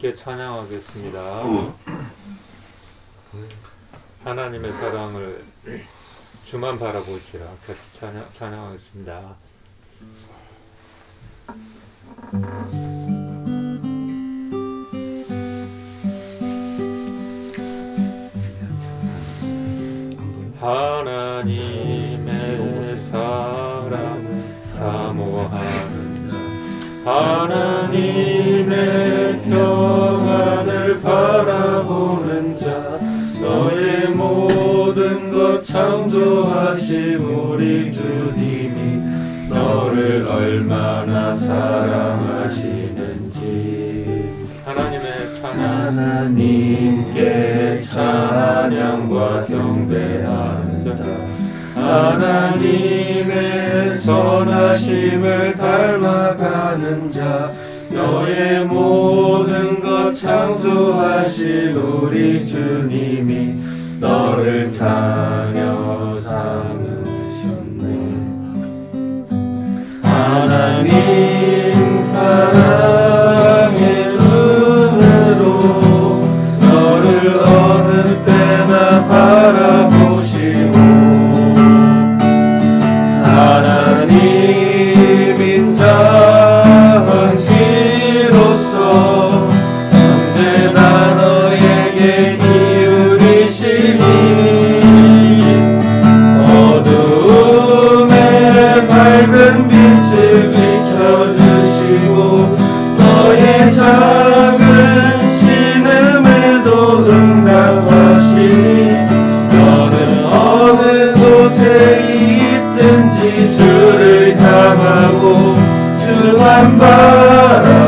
함께 찬양하겠습니다. 하나님의 사랑을 주만 바라보시라. 같이 찬양하겠습니다. 하나님의 사랑을 사모하는 자, 하나님의 평안을 바라보는 자, 너의 모든 것 창조하신 우리 주님이 너를 얼마나 사랑하시는지. 하나님께 찬양과 경배하는 자, 하나님의 선하심을 닮아가는 자, 너의 모든 것 창조하신 우리 주님이 너를 자녀 삼으셨네. 하나님 사랑의 눈으로 너를 어느 때나 바라보시고, 하나님 인자하시로서 언제나 너에게 기울이시니, 어두움에 밝은 빛을 비춰주시고 너의 작은 신음에도 응답하시니, 너는 어느 곳에 있든지 주를 향하고 주만 바라볼지라.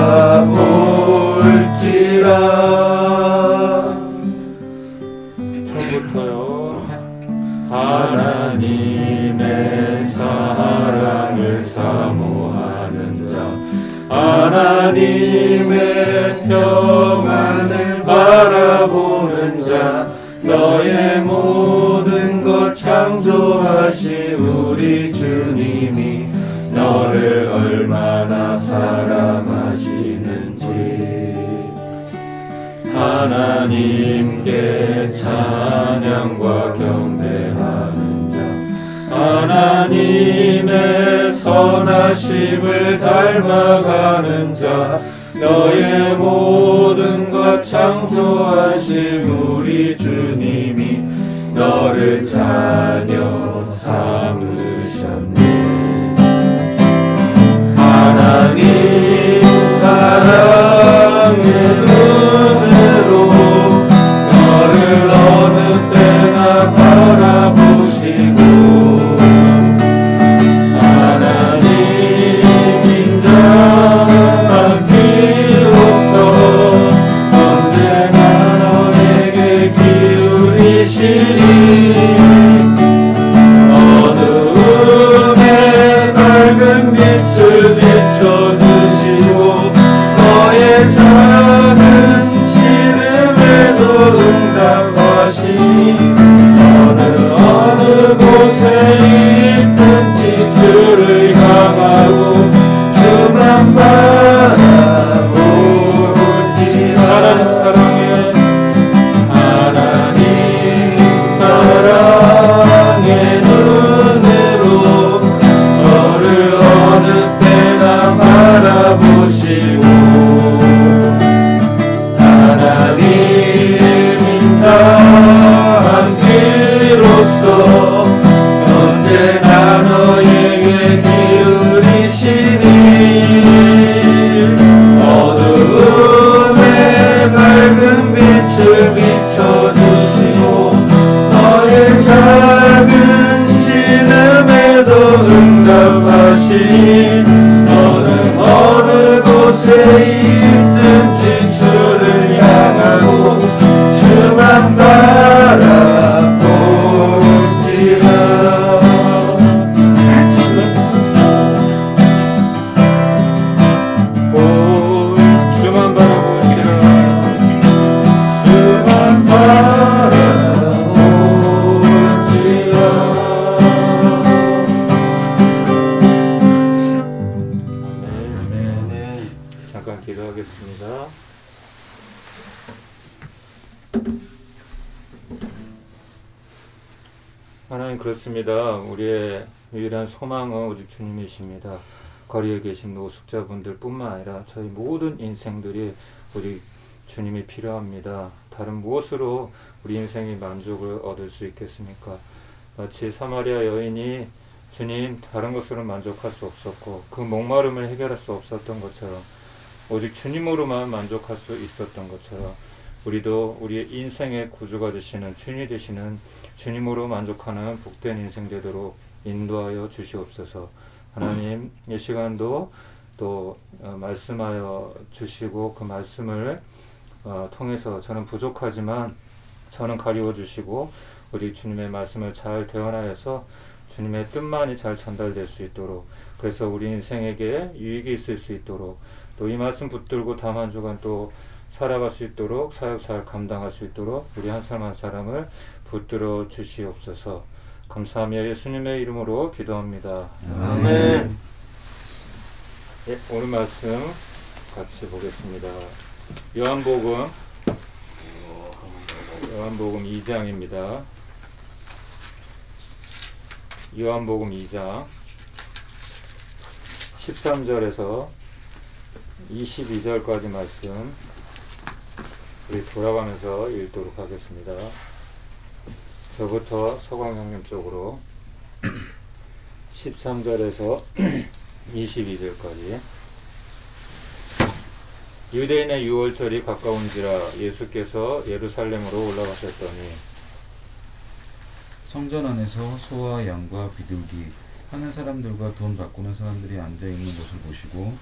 처음부터요. 하나님의 사랑을 사모하는 자, 하나님의 평안을 바라보는 자, 너의 모든 것 창조하신 우리 주님이 너를 얼마나 사랑하시는지. 하나님께 찬양과 경배하는 자, 하나님의 선하심을 닮아가는 자, 너의 모든 것 창조하신 우리 주님이 너를 자녀 삼으셨네. 하나님 사랑의 눈으로 너를 어느 때나 바라보시고, 하나님 인자하기로서 언제나 너에게 기울이시니, 그렇습니다. 우리의 유일한 소망은 오직 주님이십니다. 거리에 계신 노숙자분들 뿐만 아니라 저희 모든 인생들이 오직 주님이 필요합니다. 다른 무엇으로 우리 인생이 만족을 얻을 수 있겠습니까? 마치 사마리아 여인이 주님 다른 것으로 만족할 수 없었고 그 목마름을 해결할 수 없었던 것처럼 오직 주님으로만 만족할 수 있었던 것처럼 우리도 우리의 인생의 구주가 되시는 주인이 되시는 주님으로 만족하는 복된 인생 되도록 인도하여 주시옵소서. 하나님 이 시간도 또 말씀하여 주시고 그 말씀을 통해서 저는 부족하지만 저는 가리워 주시고 우리 주님의 말씀을 잘 대언하여서 주님의 뜻만이 잘 전달될 수 있도록 그래서 우리 인생에게 유익이 있을 수 있도록 또 이 말씀 붙들고 다음 한 주간 또 살아갈 수 있도록 사역 잘 감당할 수 있도록 우리 한 사람 한 사람을 붙들어 주시옵소서. 감사하며 예수님의 이름으로 기도합니다. 아멘. 예, 오늘 말씀 같이 보겠습니다. 요한복음 2장입니다. 요한복음 2장 13절에서 22절까지 말씀 우리 돌아가면서 읽도록 하겠습니다. 저부터 서광 형님 쪽으로 13절에서 22절까지. 유대인의 유월절이 가까운지라 예수께서 예루살렘으로 올라가셨더니 성전 안에서 소와 양과 비둘기 하는 사람들과 돈 바꾸는 사람들이 앉아있는 것을 보시고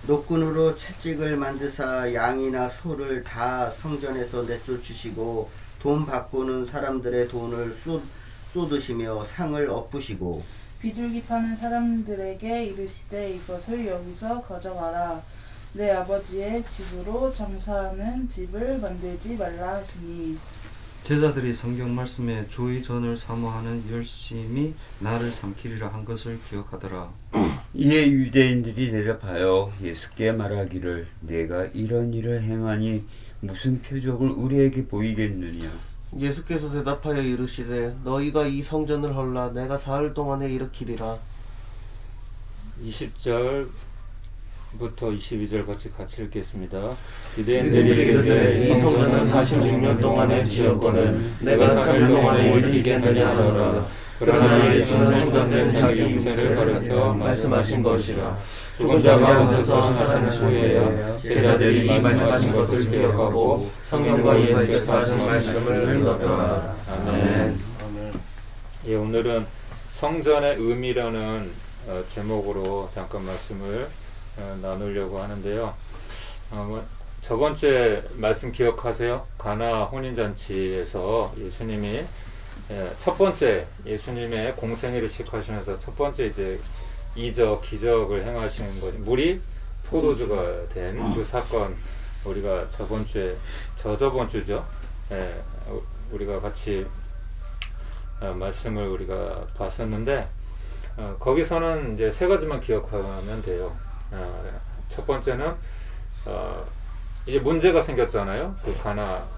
노끈으로 채찍을 만드사 양이나 소를 다 성전에서 내쫓으시고 돈 바꾸는 사람들의 돈을 쏟으시며 상을 엎으시고 비둘기 파는 사람들에게 이르시되 이것을 여기서 가져가라. 내 아버지의 집으로 장사하는 집을 만들지 말라 하시니 제자들이 성경 말씀에 조의 전을 사모하는 열심히 나를 삼키리라 한 것을 기억하더라. 이에 유대인들이 대답하여 예수께 말하기를 내가 이런 일을 행하니 무슨 표적을 우리에게 보이겠느냐. 예수께서 대답하여 이르시되 너희가 이 성전을 헐라 내가 사흘 동안에 일으키리라. 20절부터 22절 같이 읽겠습니다. 유대인들이 이르되 이 성전은 46년 동안에 지었거늘 내가 4일 동안에 일으키겠느냐 하더라. 그러나 예수는 성전된 자기 육체를 가르쳐 말씀하신 것이라. 죽은 자가 가운데서 사시는 후에야 제자들이 이 말씀하신 것을 기억하고 성경과 예수께서 하신 말씀을 믿었더라. 아멘. 예, 오늘은 성전의 의미라는 제목으로 잠깐 말씀을 나누려고 하는데요. 저번 주에 말씀 기억하세요? 가나 혼인잔치에서 예수님이 첫 번째 예수님의 공생애를 시작하시면서 첫 번째 이제 이적 기적을 행하시는 것, 물이 포도주가 된 그 사건 우리가 저번 주죠. 우리가 같이 말씀을 우리가 봤었는데 거기서는 이제 세 가지만 기억하면 돼요. 첫 번째는 이제 문제가 생겼잖아요. 그 가나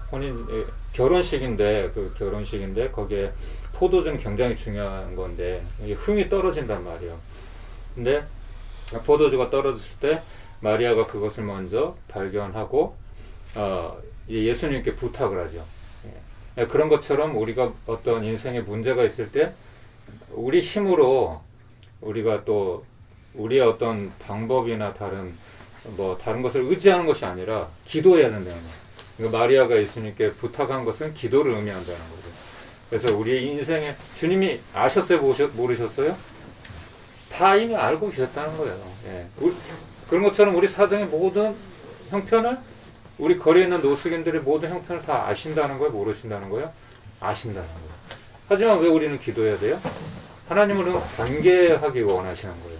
결혼식인데 거기에 포도주는 굉장히 중요한 건데 흥이 떨어진단 말이에요. 근데 포도주가 떨어졌을 때 마리아가 그것을 먼저 발견하고 예수님께 부탁을 하죠. 그런 것처럼 우리가 어떤 인생에 문제가 있을 때 우리 힘으로 우리가 또 우리의 어떤 방법이나 다른 것을 의지하는 것이 아니라 기도해야 된다는 거예요. 그러니까 마리아가 예수님께 부탁한 것은 기도를 의미한다는 거죠. 그래서 우리의 인생에 주님이 아셨어요? 모르셨어요? 다 이미 알고 계셨다는 거예요. 예. 그런 것처럼 우리 사정의 모든 형편을 우리 거리에 있는 노숙인들의 모든 형편을 다 아신다는 거예요? 모르신다는 거예요? 아신다는 거예요. 하지만 왜 우리는 기도해야 돼요? 하나님은 관계하기 원하시는 거예요.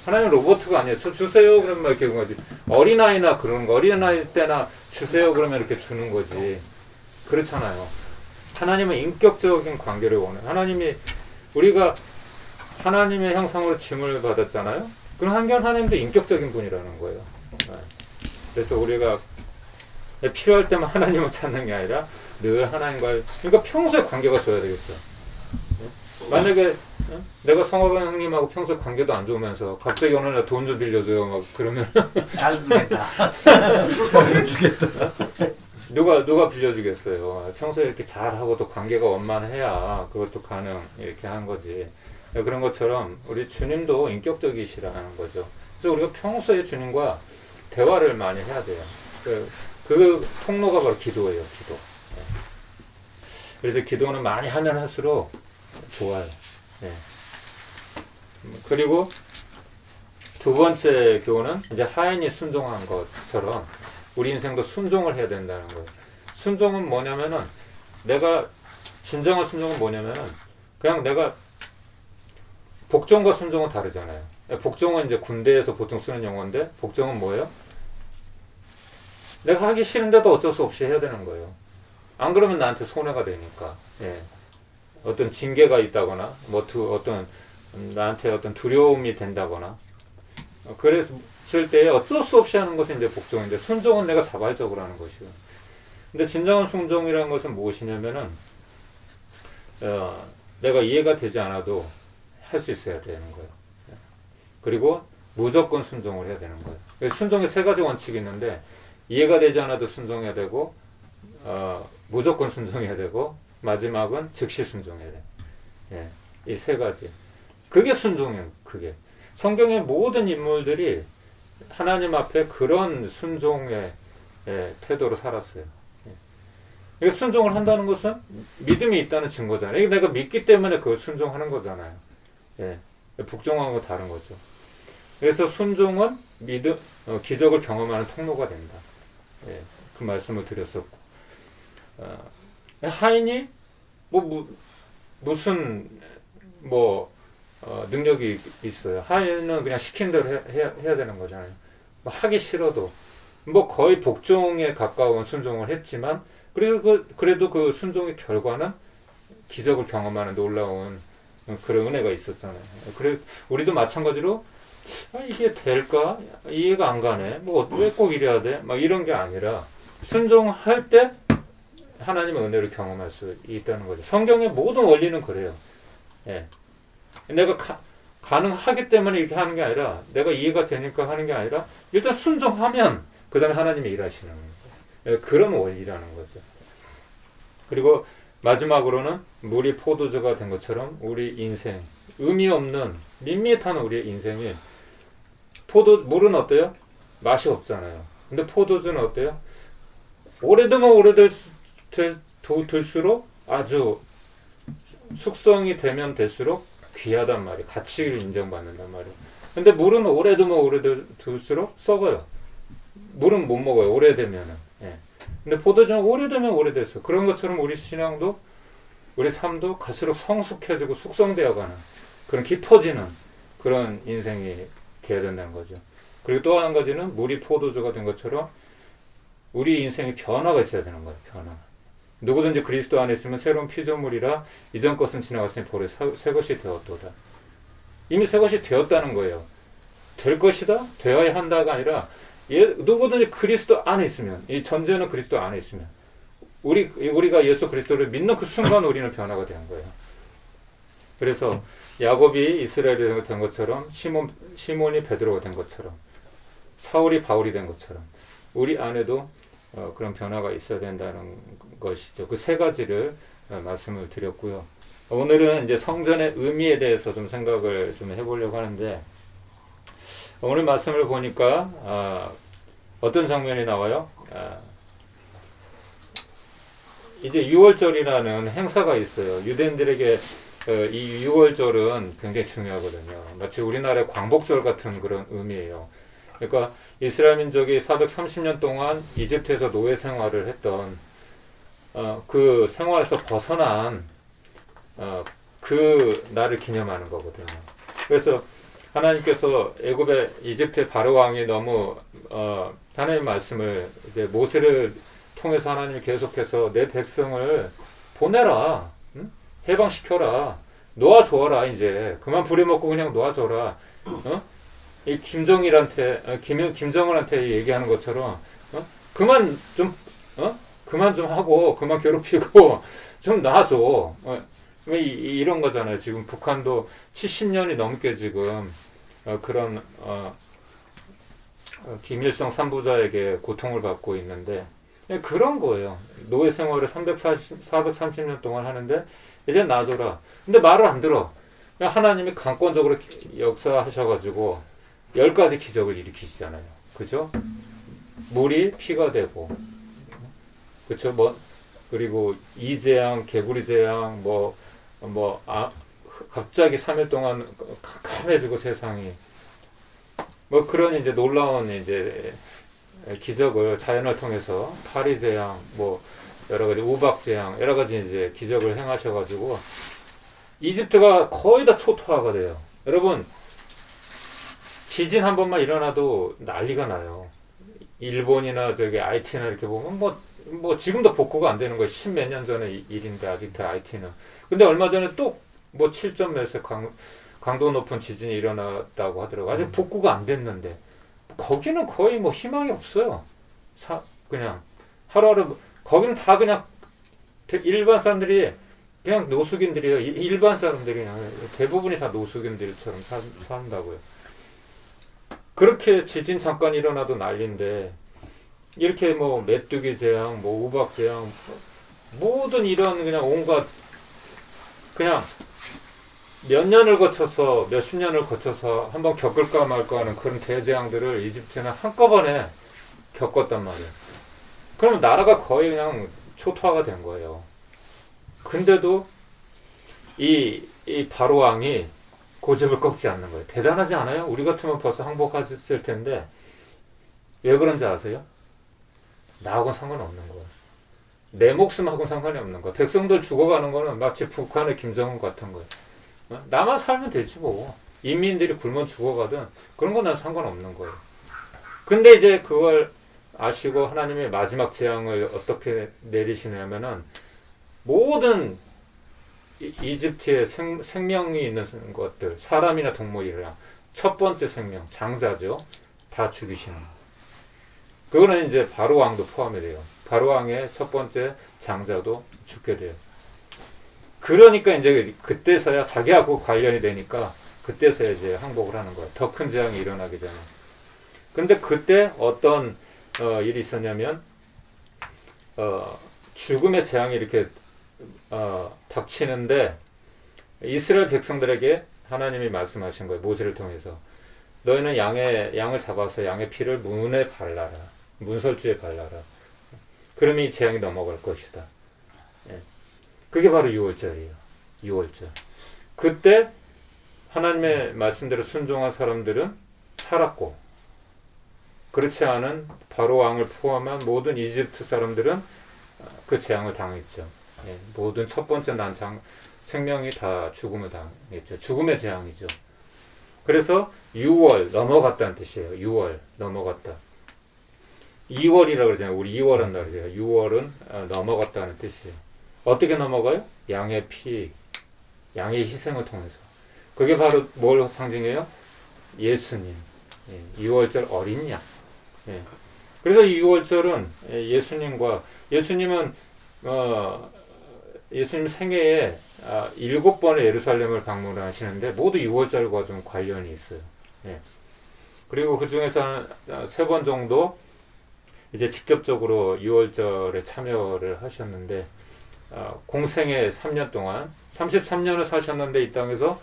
하나님은 로봇가 아니에요. 저 주세요 그러면 막 이렇게 거지. 어린아이나 그런 거 어린아이 때나 주세요 그러면 이렇게 주는 거지. 그렇잖아요. 하나님은 인격적인 관계를 원해요. 우리가 하나님의 형상으로 짐을 받았잖아요. 그럼 하나님도 인격적인 분이라는 거예요. 그래서 우리가 필요할 때만 하나님을 찾는 게 아니라 늘 하나님과 그러니까 평소에 관계가 좋아야 되겠죠. 만약에 내가 성화관 형님하고 평소 관계도 안 좋으면서 갑자기 어느 날 돈 좀 빌려줘요 막 그러면 안 주겠다. 누가 빌려주겠어요. 평소에 이렇게 잘하고도 관계가 원만해야 그것도 가능 이렇게 한 거지. 그런 것처럼 우리 주님도 인격적이시라는 거죠. 그래서 우리가 평소에 주님과 대화를 많이 해야 돼요. 그 통로가 바로 기도예요. 기도. 그래서 기도는 많이 하면 할수록 좋아요. 네. 그리고 두 번째 교훈은 이제 하인이 순종한 것처럼 우리 인생도 순종을 해야 된다는 거예요. 순종은 뭐냐면은 내가 진정한 순종은 뭐냐면은 그냥 내가 복종과 순종은 다르잖아요. 복종은 이제 군대에서 보통 쓰는 용어인데 복종은 뭐예요? 내가 하기 싫은데도 어쩔 수 없이 해야 되는 거예요. 안 그러면 나한테 손해가 되니까. 예. 어떤 징계가 있다거나 어떤 나한테 어떤 두려움이 된다거나 그랬을 때 어쩔 수 없이 하는 것이 이제 복종인데 순종은 내가 자발적으로 하는 것이고. 근데 진정한 순종이라는 것은 무엇이냐면은 내가 이해가 되지 않아도 할 수 있어야 되는 거예요. 그리고 무조건 순종을 해야 되는 거예요. 순종에 세 가지 원칙이 있는데 이해가 되지 않아도 순종해야 되고 무조건 순종해야 되고 마지막은 즉시 순종해야 돼. 예, 이 세 가지. 그게 순종이에요. 그게 성경의 모든 인물들이 하나님 앞에 그런 순종의 태도로 살았어요. 예. 순종을 한다는 것은 믿음이 있다는 증거잖아요. 내가 믿기 때문에 그걸 순종하는 거잖아요. 예, 복종하고 다른 거죠. 그래서 순종은 기적을 경험하는 통로가 된다. 예, 그 말씀을 드렸었고, 하인이 무슨 능력이 있어요. 하인은 그냥 시킨 대로 해야 되는 거잖아요. 하기 싫어도 거의 복종에 가까운 순종을 했지만 그래도 그 순종의 결과는 기적을 경험하는 놀라운 그런 은혜가 있었잖아요. 그래 우리도 마찬가지로 이게 될까? 이해가 안 가네. 왜 꼭 이래야 돼? 막 이런 게 아니라 순종할 때 하나님의 은혜를 경험할 수 있다는 거죠. 성경의 모든 원리는 그래요. 예. 내가 가능하기 때문에 이렇게 하는 게 아니라 내가 이해가 되니까 하는 게 아니라 일단 순종하면 그 다음에 하나님이 일하시는 거예요. 예, 그런 원리라는 거죠. 그리고 마지막으로는 물이 포도주가 된 것처럼 우리 인생 의미 없는 밋밋한 우리의 인생이 물은 어때요? 맛이 없잖아요. 근데 포도주는 어때요? 오래되면 오래될수록 아주 숙성이 되면 될수록 귀하단 말이에요. 가치를 인정받는단 말이에요. 근데 물은 오래되면 오래될수록 썩어요. 물은 못 먹어요. 오래되면은. 예. 근데 포도주는 오래되면 오래됐어요. 그런 것처럼 우리 신앙도 우리 삶도 갈수록 성숙해지고 숙성되어가는 그런 깊어지는 그런 인생이 되어야 된다는 거죠. 그리고 또 한 가지는 물이 포도주가 된 것처럼 우리 인생에 변화가 있어야 되는 거예요. 변화. 누구든지 그리스도 안에 있으면 새로운 피조물이라 이전 것은 지나갔으니 보라 새 것이 되었도다. 이미 새 것이 되었다는 거예요. 될 것이다? 되어야 한다가 아니라 누구든지 그리스도 안에 있으면 이 전제는 그리스도 안에 있으면 우리가 예수 그리스도를 믿는 그 순간 우리는 변화가 되는 거예요. 그래서 야곱이 이스라엘이 된 것처럼 시몬이 베드로가 된 것처럼 사울이 바울이 된 것처럼 우리 안에도 그런 변화가 있어야 된다는 것이죠. 그 세 가지를 말씀을 드렸고요. 오늘은 이제 성전의 의미에 대해서 좀 생각을 좀 해보려고 하는데 오늘 말씀을 보니까 어떤 장면이 나와요? 이제 유월절이라는 행사가 있어요. 유대인들에게 이 유월절은 굉장히 중요하거든요. 마치 우리나라의 광복절 같은 그런 의미예요. 그러니까 이스라엘 민족이 430년 동안 이집트에서 노예 생활을 했던 그 생활에서 벗어난 그 날을 기념하는 거거든요. 그래서 하나님께서 이집트의 바로 왕이 너무 하나님의 말씀을 이제 모세를 통해서 하나님이 계속해서 내 백성을 보내라, 응? 해방시켜라, 놓아줘라, 이제 그만 부려먹고 그냥 놓아줘라. 이 김정은한테 얘기하는 것처럼 그만 좀 하고 그만 괴롭히고 좀 놔줘. 이런 거잖아요. 지금 북한도 70년이 넘게 지금 그런 김일성 삼부자에게 고통을 받고 있는데 그런 거예요. 노예 생활을 430년 동안 하는데 이제 놔줘라. 근데 말을 안 들어. 하나님이 강권적으로 역사하셔가지고 10가지 기적을 일으키시잖아요. 그죠? 물이 피가 되고, 그쵸? 그리고 이재앙, 개구리 재앙, 갑자기 3일 동안 캄캄해지고 세상이. 그런 이제 놀라운 이제 기적을 자연을 통해서 파리 재앙, 여러 가지 우박 재앙, 여러 가지 이제 기적을 행하셔가지고 이집트가 거의 다 초토화가 돼요. 여러분, 지진 한 번만 일어나도 난리가 나요. 일본이나 저기 IT나 이렇게 보면 지금도 복구가 안 되는 거예요. 10몇 년 전의 일인데 아직도 IT는. 근데 얼마 전에 또 7점 몇의 강도 높은 지진이 일어났다고 하더라고요. 아직 복구가 안 됐는데 거기는 거의 희망이 없어요. 그냥 하루하루 거기는 다 그냥 일반 사람들이 그냥 노숙인들이에요. 일반 사람들이 그냥 대부분이 다 노숙인들처럼 산다고요. 그렇게 지진 잠깐 일어나도 난리인데 이렇게 메뚜기 재앙, 우박 재앙, 모든 이런 그냥 온갖 그냥 몇 년을 거쳐서 몇십 년을 거쳐서 한번 겪을까 말까 하는 그런 대재앙들을 이집트는 한꺼번에 겪었단 말이에요. 그러면 나라가 거의 그냥 초토화가 된 거예요. 근데도 이 바로 왕이 고집을 꺾지 않는 거예요. 대단하지 않아요? 우리 같으면 벌써 항복했을 텐데 왜 그런지 아세요? 나하고는 상관없는 거예요. 내 목숨하고는 상관이 없는 거예요. 백성들 죽어가는 거는 마치 북한의 김정은 같은 거예요. 나만 살면 되지 뭐. 인민들이 굶어 죽어가든 그런 건 난 상관없는 거예요. 근데 이제 그걸 아시고 하나님의 마지막 재앙을 어떻게 내리시냐면은 모든 이집트의 생명이 있는 것들, 사람이나 동물이랑 첫 번째 생명, 장자죠. 다 죽이시는 거예요. 그거는 이제 바로 왕도 포함이 돼요. 바로 왕의 첫 번째 장자도 죽게 돼요. 그러니까 이제 그때서야 자기하고 관련이 되니까 그때서야 이제 항복을 하는 거예요. 더 큰 재앙이 일어나기 전에. 근데 그때 어떤 일이 있었냐면 죽음의 재앙이 이렇게 닥치는데 이스라엘 백성들에게 하나님이 말씀하신 거예요. 모세를 통해서 너희는 양을 잡아서 양의 피를 문에 발라라. 문설주에 발라라. 그러면 이 재앙이 넘어갈 것이다. 예. 그게 바로 6월절이에요. 6월절. 그때 하나님의 말씀대로 순종한 사람들은 살았고 그렇지 않은 바로 왕을 포함한 모든 이집트 사람들은 그 재앙을 당했죠. 예. 모든 첫 번째 난 생명이 다 죽음을 당했죠. 죽음의 재앙이죠. 그래서 6월 넘어갔다는 뜻이에요. 6월 넘어갔다. 2월이라고 그러잖아요. 우리 2월 한다 그러잖아요. 6월은 넘어갔다는 뜻이에요. 어떻게 넘어가요? 양의 피, 양의 희생을 통해서. 그게 바로 뭘 상징해요? 예수님. 예, 6월절 어린 양. 예. 그래서 6월절은 예수님은 예수님 생애에 7번의 예루살렘을 방문하시는데 모두 6월절과 좀 관련이 있어요. 예. 그리고 그 중에서 3번 정도 이제 직접적으로 6월절에 참여를 하셨는데 공생애 3년 동안 33년을 사셨는데 이 땅에서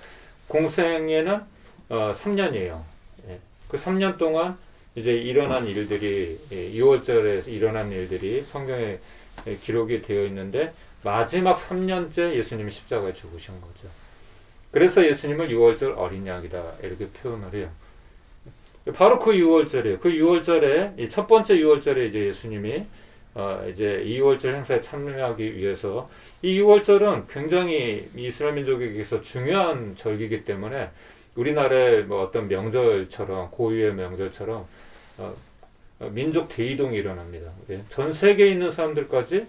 공생애는 3년이에요. 예. 그 3년 동안 이제 일어난 일들이 6월절에 일어난 일들이 성경에 기록이 되어 있는데 마지막 3년째 예수님이 십자가에 죽으신 거죠. 그래서 예수님을 6월절 어린 양이다 이렇게 표현을 해요. 바로 그 6월절이에요. 그 6월절에 첫 번째 6월절에 이제 예수님이 이제 2월절 행사에 참여하기 위해서 이 6월절은 굉장히 이스라엘 민족에게서 중요한 절기이기 때문에 우리나라의 어떤 명절처럼 고유의 명절처럼 민족 대이동이 일어납니다. 예. 전 세계에 있는 사람들까지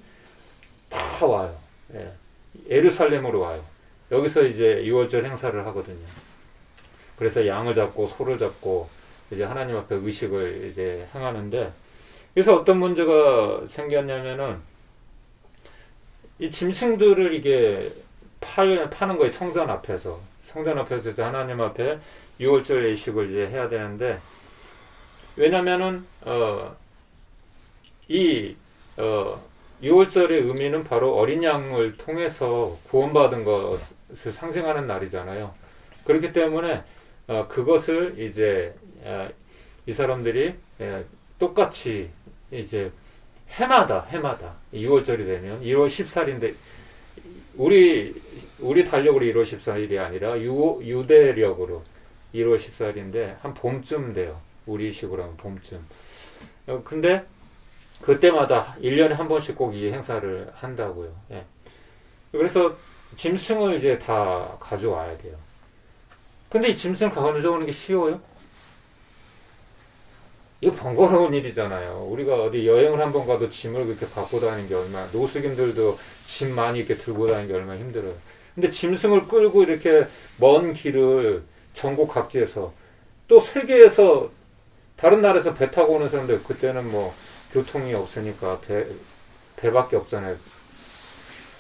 다 와요. 예. 예루살렘으로 와요. 여기서 이제 6월절 행사를 하거든요. 그래서 양을 잡고 소를 잡고 이제 하나님 앞에 의식을 이제 행하는데 그래서 어떤 문제가 생겼냐면은 이 짐승들을 이게 파는 거예요. 성전 앞에서. 성전 앞에서 이제 하나님 앞에 유월절 예식을 이제 해야 되는데, 왜냐면은, 유월절의 의미는 바로 어린 양을 통해서 구원받은 것을 상징하는 날이잖아요. 그렇기 때문에, 그것을 이제, 이 사람들이 똑같이 이제 해마다 2월절이 되면 1월 14일인데 우리 달력으로 1월 14일이 아니라 유대력으로 1월 14일인데 한 봄쯤 돼요. 우리식으로 하면 봄쯤. 근데 그때마다 1년에 한 번씩 꼭 이 행사를 한다고요. 예. 그래서 짐승을 이제 다 가져와야 돼요. 근데 이 짐승을 가져오는 게 쉬워요? 이거 번거로운 일이잖아요. 우리가 어디 여행을 한번 가도 짐을 그렇게 갖고 다니는 게 얼마나, 노숙인들도 짐 많이 이렇게 들고 다니는 게 얼마나 힘들어요. 근데 짐승을 끌고 이렇게 먼 길을 전국 각지에서, 또 세계에서 다른 나라에서 배 타고 오는 사람들, 그때는 뭐 교통이 없으니까 배밖에 없잖아요.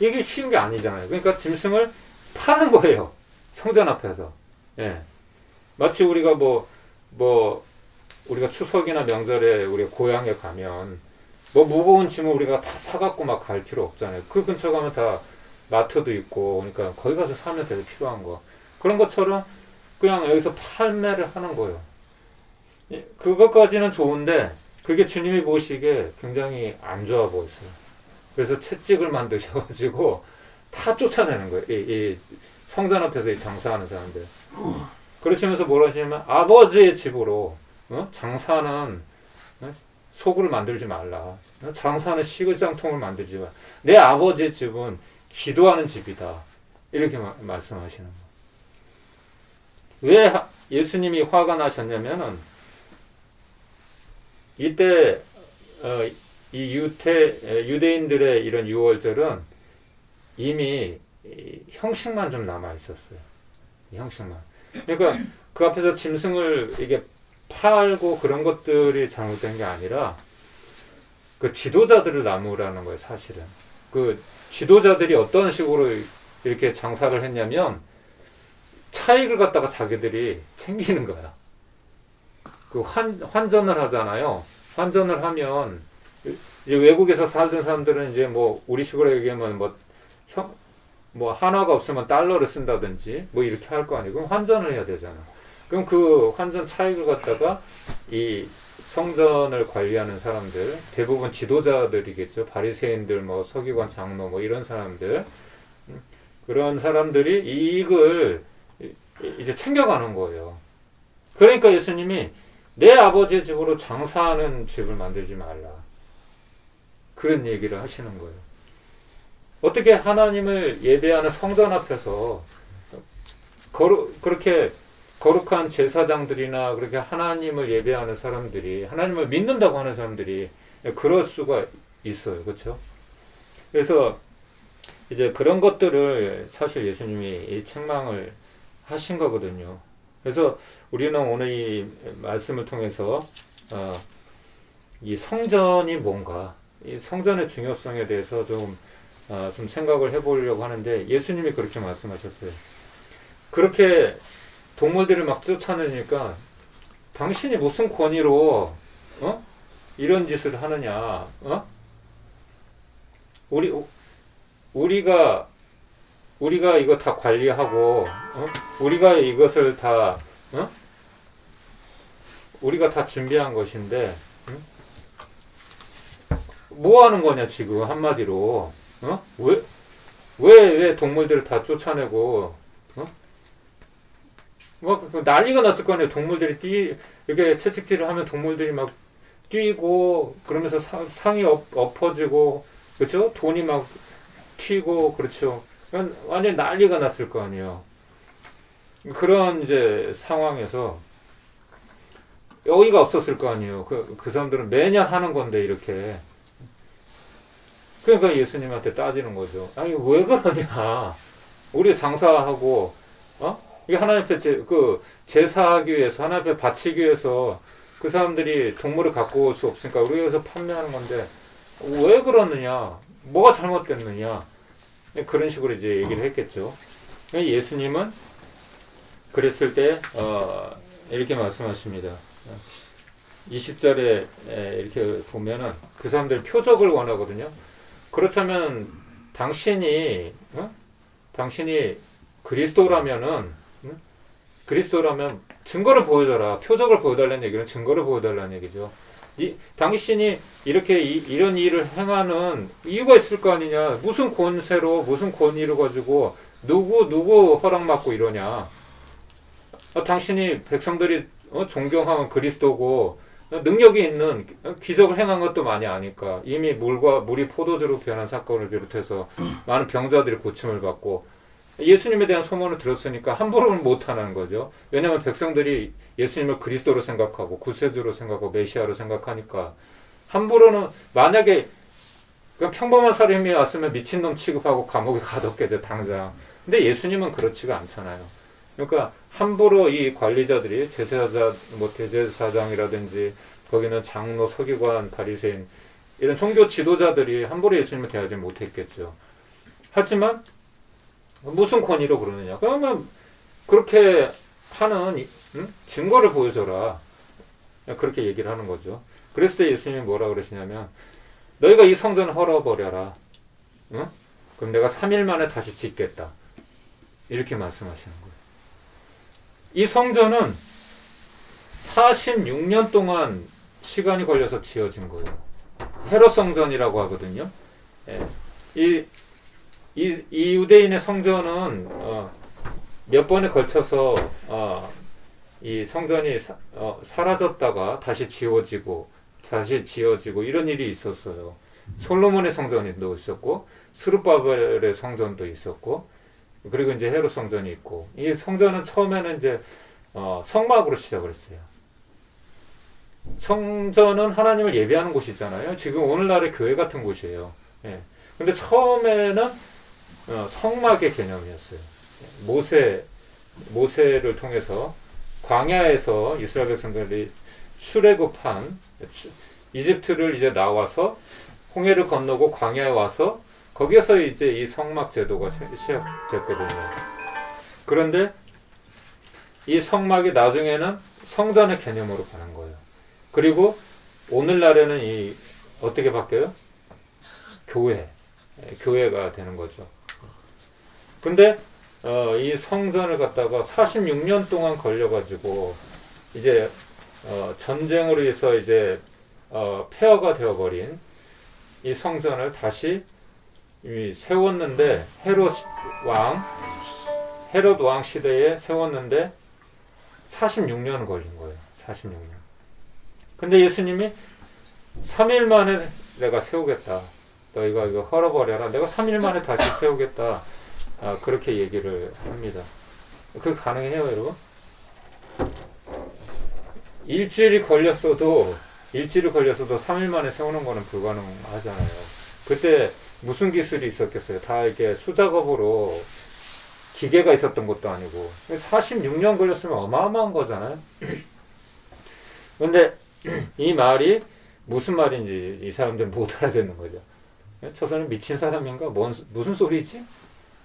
이게 쉬운 게 아니잖아요. 그러니까 짐승을 파는 거예요. 성전 앞에서. 예. 마치 우리가 우리가 추석이나 명절에 우리가 고향에 가면 뭐 무거운 짐을 우리가 다 사갖고 막 갈 필요 없잖아요. 그 근처 가면 다 마트도 있고, 그러니까 거기 가서 사면 되게 필요한 거. 그런 것처럼 그냥 여기서 판매를 하는 거예요. 그것까지는 좋은데 그게 주님이 보시기에 굉장히 안 좋아 보였어요. 그래서 채찍을 만드셔가지고 다 쫓아내는 거예요. 이 성전 앞에서 이 장사하는 사람들. 그러시면서 뭐라 하시냐면, 아버지의 집으로 장사는 소굴을 만들지 말라. 장사는 시글장통을 만들지 마. 내 아버지의 집은 기도하는 집이다. 이렇게 말씀하시는 거예요. 왜 예수님이 화가 나셨냐면은, 이때 이 유대인들의 이런 유월절은 이미 형식만 좀 남아 있었어요. 형식만. 그러니까 그 앞에서 짐승을 이게 팔고 그런 것들이 잘못된 게 아니라 그 지도자들을 나무라는 거예요. 사실은 그 지도자들이 어떤 식으로 이렇게 장사를 했냐면, 차익을 갖다가 자기들이 챙기는 거야. 그 환전을 하잖아요. 환전을 하면 이제 외국에서 살던 사람들은 이제 뭐 우리식으로 얘기하면 뭐 한화가 없으면 달러를 쓴다든지 뭐 이렇게 할 거 아니고 환전을 해야 되잖아. 그럼 그 환전 차익을 갖다가 이 성전을 관리하는 사람들, 대부분 지도자들이겠죠. 바리새인들, 뭐 서기관 장로, 뭐 이런 사람들, 그런 사람들이 이익을 이제 챙겨가는 거예요. 그러니까 예수님이 내 아버지의 집으로 장사하는 집을 만들지 말라, 그런 얘기를 하시는 거예요. 어떻게 하나님을 예배하는 성전 앞에서 그렇게 거룩한 제사장들이나 그렇게 하나님을 예배하는 사람들이, 하나님을 믿는다고 하는 사람들이 그럴 수가 있어요. 그렇죠? 그래서 이제 그런 것들을 사실 예수님이 책망을 하신 거거든요. 그래서 우리는 오늘 이 말씀을 통해서 이 성전이 뭔가, 이 성전의 중요성에 대해서 좀 생각을 해보려고 하는데, 예수님이 그렇게 말씀하셨어요. 그렇게 동물들을 막 쫓아내니까 당신이 무슨 권위로 이런 짓을 하느냐? 우리가 이거 다 관리하고 우리가 이것을 다 우리가 다 준비한 것인데 뭐 하는 거냐 지금 한마디로. 왜 동물들을 다 쫓아내고 막 난리가 났을 거 아니에요. 동물들이 이렇게 채찍질을 하면 동물들이 막 뛰고 그러면서 상이 엎어지고, 그렇죠? 돈이 막 튀고, 그렇죠? 완전 난리가 났을 거 아니에요. 그런 이제 상황에서 여기가 없었을 거 아니에요. 그 사람들은 매년 하는 건데 이렇게. 그러니까 예수님한테 따지는 거죠. 아니 왜 그러냐? 우리 장사하고 이게 하나님 앞에 제사하기 위해서, 하나님 앞에 바치기 위해서 그 사람들이 동물을 갖고 올 수 없으니까 우리 여기서 판매하는 건데 왜 그러느냐? 뭐가 잘못됐느냐? 그런 식으로 이제 얘기를 했겠죠. 예수님은 그랬을 때 이렇게 말씀하십니다. 20절에 이렇게 보면은 그 사람들 표적을 원하거든요. 그렇다면 당신이 그리스도라면은 그리스도라면 증거를 보여줘라. 표적을 보여달라는 얘기는 증거를 보여달라는 얘기죠. 당신이 이렇게 이런 일을 행하는 이유가 있을 거 아니냐. 무슨 권세로 무슨 권위를 가지고 누구 허락받고 이러냐. 당신이 백성들이 존경하는 그리스도고 능력이 있는 기적을 행한 것도 많이 아니까 이미 물이 포도주로 변한 사건을 비롯해서 많은 병자들이 고침을 받고 예수님에 대한 소문을 들었으니까 함부로는 못하는 거죠. 왜냐하면 백성들이 예수님을 그리스도로 생각하고 구세주로 생각하고 메시아로 생각하니까 함부로는 만약에 그냥 평범한 사람이 왔으면 미친놈 취급하고 감옥에 가뒀겠죠 당장. 근데 예수님은 그렇지가 않잖아요. 그러니까 함부로 이 관리자들이 대제사장이라든지 거기는 장로, 서기관, 바리새인 이런 종교 지도자들이 함부로 예수님을 대하지 못했겠죠. 하지만 무슨 권위로 그러느냐? 그러면 그렇게 하는 증거를 보여줘라. 그렇게 얘기를 하는 거죠. 그랬을 때 예수님이 뭐라 그러시냐면 너희가 이 성전을 헐어버려라. 응? 그럼 내가 3일 만에 다시 짓겠다. 이렇게 말씀하시는 거예요. 이 성전은 46년 동안 시간이 걸려서 지어진 거예요. 헤롯 성전이라고 하거든요. 이 유대인의 성전은 몇 번에 걸쳐서 이 성전이 사라졌다가 다시 지어지고 이런 일이 있었어요. 솔로몬의 성전도 있었고 스룹바벨의 성전도 있었고 그리고 이제 헤롯 성전이 있고 이 성전은 처음에는 이제 성막으로 시작을 했어요. 성전은 하나님을 예배하는 곳이잖아요. 지금 오늘날의 교회 같은 곳이에요. 근데 처음에는 성막의 개념이었어요. 모세를 통해서 광야에서 이스라엘 백성들이 출애굽한 이집트를 이제 나와서 홍해를 건너고 광야에 와서 거기에서 이제 이 성막 제도가 시작됐거든요. 그런데 이 성막이 나중에는 성전의 개념으로 가는 거예요. 그리고 오늘날에는 이 어떻게 바뀌어요? 교회가 되는 거죠. 근데 이 성전을 갖다가 46년 동안 걸려가지고 이제 전쟁으로 해서 이제 폐허가 되어버린 이 성전을 다시 세웠는데 헤롯 왕 시대에 세웠는데 46년 걸린 거예요. 46년. 근데 예수님이 3일 만에 내가 세우겠다. 너희가 이거 헐어버려라. 내가 3일 만에 다시 세우겠다. 그렇게 얘기를 합니다. 그게 가능해요, 여러분? 일주일이 걸렸어도 3일 만에 세우는 거는 불가능하잖아요. 그때 무슨 기술이 있었겠어요? 다 이렇게 수작업으로 기계가 있었던 것도 아니고 46년 걸렸으면 어마어마한 거잖아요. 근데 이 말이 무슨 말인지 이 사람들은 못 알아듣는 거죠. 저 사람 미친 사람인가? 무슨 소리지?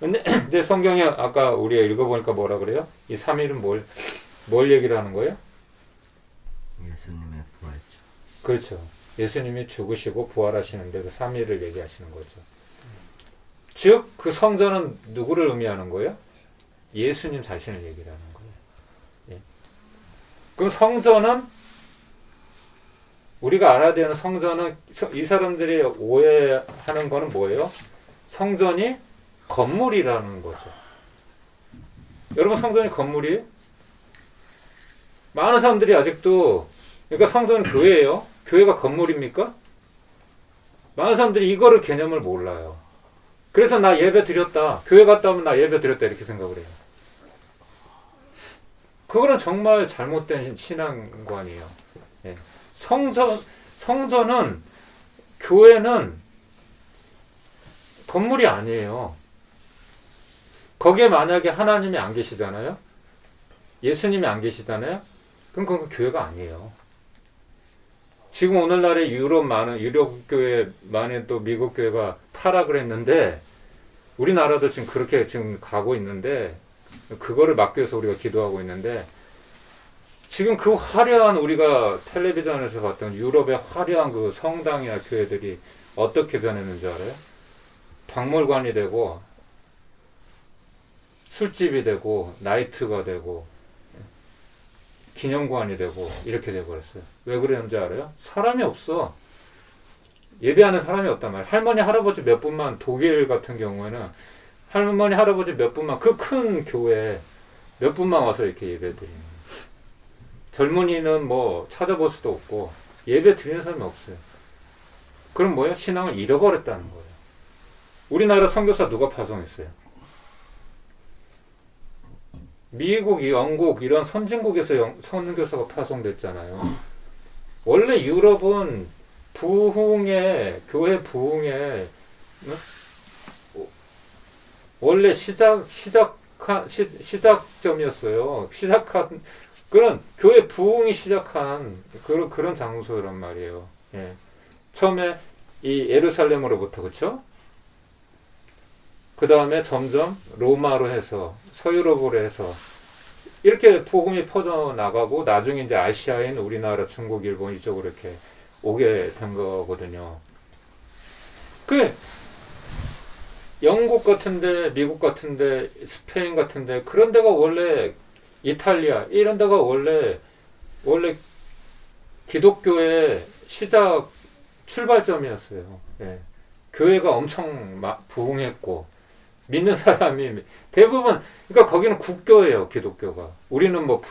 근데 성경에 아까 우리가 읽어보니까 뭐라 그래요? 이 3일은 뭘 얘기를 하는 거예요? 예수님의 부활죠. 그렇죠. 예수님이 죽으시고 부활하시는데 그 3일을 얘기하시는 거죠. 즉, 그 성전은 누구를 의미하는 거예요? 예수님 자신을 얘기를 하는 거예요. 예. 그럼 성전은 우리가 알아야 되는 성전은 이 사람들이 오해하는 거는 뭐예요? 성전이 건물이라는 거죠. 여러분 성전이 건물이에요? 많은 사람들이 아직도 그러니까 성전은 교회예요. 교회가 건물입니까? 많은 사람들이 이거를 개념을 몰라요. 그래서 나 예배 드렸다. 교회 갔다 오면 나 예배 드렸다 이렇게 생각을 해요. 그거는 정말 잘못된 신앙관이에요. 예. 성전은 교회는 건물이 아니에요. 거기에 만약에 하나님이 안 계시잖아요. 예수님이 안 계시잖아요. 그럼 그건 교회가 아니에요. 지금 오늘날의 유럽 교회 많은 또 미국 교회가 타락을 했는데 우리나라도 지금 그렇게 지금 가고 있는데 그거를 막기 위해서 우리가 기도하고 있는데 지금 그 화려한 우리가 텔레비전에서 봤던 유럽의 화려한 그 성당이나 교회들이 어떻게 변했는지 알아요? 박물관이 되고 술집이 되고 나이트가 되고 기념관이 되고 이렇게 돼버렸어요. 왜 그랬는지 알아요? 사람이 없어. 예배하는 사람이 없단 말이에요. 할머니 할아버지 몇 분만, 독일 같은 경우에는 할머니 할아버지 몇 분만, 그 큰 교회 몇 분만 와서 이렇게 예배 드리는 거예요. 젊은이는 뭐 찾아볼 수도 없고 예배 드리는 사람이 없어요. 그럼 뭐예요? 신앙을 잃어버렸다는 거예요. 우리나라 선교사 누가 파송했어요? 미국, 영국 이런 선진국에서 선교사가 파송됐잖아요. 원래 유럽은 부흥의 교회 부흥의 원래 시작점이었어요. 시작한 그런 교회 부흥이 시작한 그런 장소란 말이에요. 예. 처음에 이 예루살렘으로부터 그렇죠? 그 다음에 점점 로마로 해서 서유럽으로 해서 이렇게 복음이 퍼져 나가고 나중에 이제 아시아인 우리나라, 중국, 일본 이쪽으로 이렇게 오게 된 거거든요. 그 영국 같은데, 미국 같은데, 스페인 같은데 그런 데가 원래 이탈리아 이런 데가 원래 기독교의 시작 출발점이었어요. 예. 교회가 엄청 부흥했고 믿는 사람이 대부분 그러니까 거기는 국교예요. 기독교가. 우리는 뭐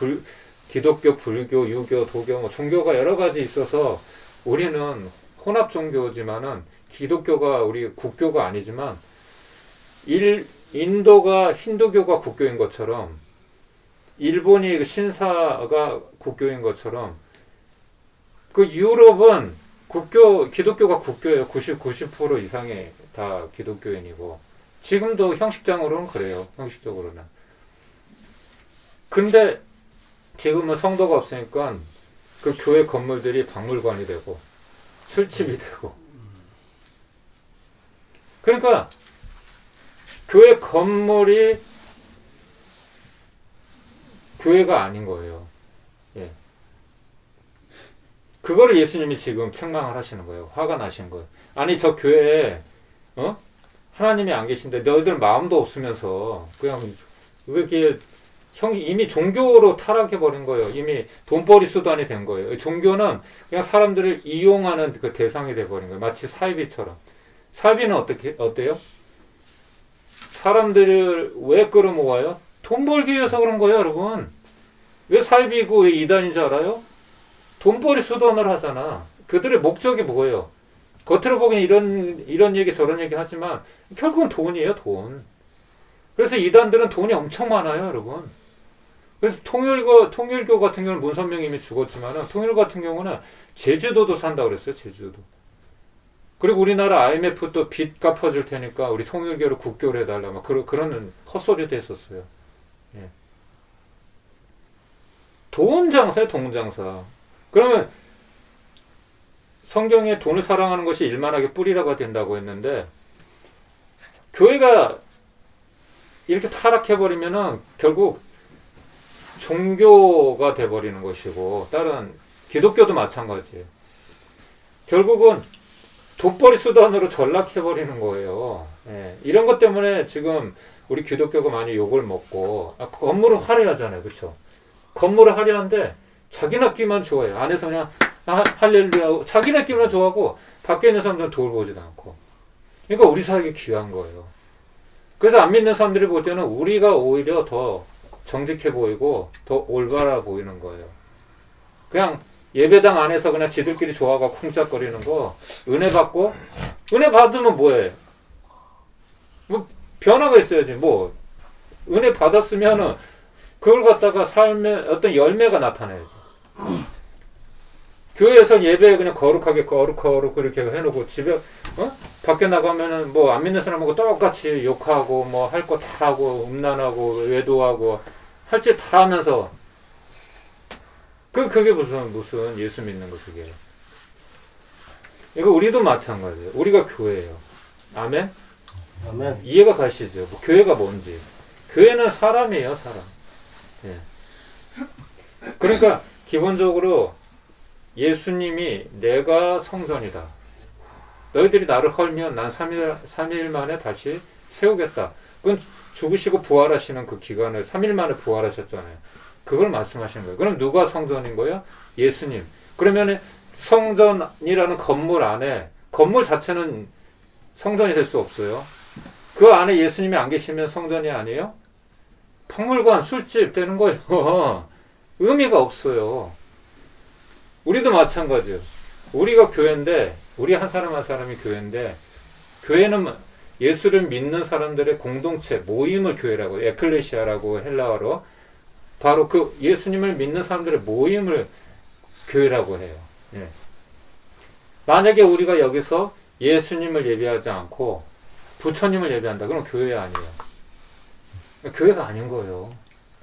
기독교, 불교, 유교, 도교 뭐 종교가 여러 가지 있어서 우리는 혼합 종교지만은 기독교가 우리 국교가 아니지만 인도가 힌두교가 국교인 것처럼 일본이 신사가 국교인 것처럼 그 유럽은 기독교가 국교예요. 90% 이상이 다 기독교인이고 지금도 형식적으로는 그래요. 형식적으로는. 근데 지금은 성도가 없으니까 그 교회 건물들이 박물관이 되고 술집이 되고 그러니까 교회 건물이 교회가 아닌 거예요. 예. 그거를 예수님이 지금 책망을 하시는 거예요. 화가 나신 거예요. 아니 저 교회에 하나님이 안 계신데 너희들 마음도 없으면서 그냥 이게 이미 종교로 타락해버린 거예요. 이미 돈벌이 수단이 된 거예요. 종교는 그냥 사람들을 이용하는 그 대상이 돼버린 거예요. 마치 사이비처럼. 사이비는 어때요? 사람들을 왜 끌어모아요? 돈 벌기 위해서 그런 거예요, 여러분. 왜 사이비고 왜 이단인 줄 알아요? 돈벌이 수단을 하잖아. 그들의 목적이 뭐예요? 겉으로 보기엔 이런 얘기 저런 얘기 하지만 결국은 돈이에요, 돈. 그래서 이단들은 돈이 엄청 많아요, 여러분. 그래서 통일교 같은 경우는 문선명이 이미 죽었지만은 통일교 같은 경우는 제주도도 산다 그랬어요, 제주도. 그리고 우리나라 IMF 또 빚 갚아줄 테니까 우리 통일교를 국교를 해달라 막 그런 헛소리도 했었어요. 예. 돈 장사예요, 돈 장사. 그러면 성경에 돈을 사랑하는 것이 일만하게 뿌리라가 된다고 했는데 교회가 이렇게 타락해버리면은 결국 종교가 돼버리는 것이고 다른 기독교도 마찬가지예요. 결국은 돈벌이 수단으로 전락해버리는 거예요. 예. 이런 것 때문에 지금 우리 기독교가 많이 욕을 먹고 건물은 화려하잖아요. 그렇죠? 건물은 화려한데 자기네끼만 좋아해요. 안에서 그냥 할렐루야 자기네끼만 좋아하고 밖에 있는 사람들은 돌보지도 않고 그러니까 우리 사역이 귀한 거예요. 그래서 안 믿는 사람들이 볼 때는 우리가 오히려 더 정직해 보이고 더 올바라 보이는 거예요. 그냥 예배당 안에서 그냥 지들끼리 좋아하고 쿵짝거리는 거 은혜 받으면 뭐해? 뭐 변화가 있어야지. 뭐 은혜 받았으면은 그걸 갖다가 삶에 어떤 열매가 나타나야지. 교회에서 예배 그냥 거룩하게 그렇게 해놓고 집에 밖에 나가면은 뭐 안 믿는 사람하고 똑같이 욕하고 뭐 할 거 다 하고 음란하고 외도하고 할 짓 다 하면서 그게 무슨 예수 믿는 거 그게. 이거 우리도 마찬가지예요. 우리가 교회예요. 아멘. 아멘. 이해가 가시죠? 뭐 교회가 뭔지. 교회는 사람이에요, 사람. 예. 그러니까 기본적으로 예수님이 내가 성전이다. 너희들이 나를 헐면 난 3일 만에 다시 세우겠다. 그건 죽으시고 부활하시는 그 기간을 3일 만에 부활하셨잖아요. 그걸 말씀하시는 거예요. 그럼 누가 성전인 거예요? 예수님. 그러면 성전이라는 건물 안에, 건물 자체는 성전이 될 수 없어요. 그 안에 예수님이 안 계시면 성전이 아니에요? 박물관, 술집 되는 거예요. 의미가 없어요. 우리도 마찬가지예요. 우리가 교회인데, 우리 한 사람 한 사람이 교회인데, 교회는 예수를 믿는 사람들의 공동체, 모임을 교회라고, 에클레시아라고 헬라어로, 바로 그 예수님을 믿는 사람들의 모임을 교회라고 해요. 예. 만약에 우리가 여기서 예수님을 예배하지 않고 부처님을 예배한다. 그럼 교회 아니에요. 교회가 아닌 거예요.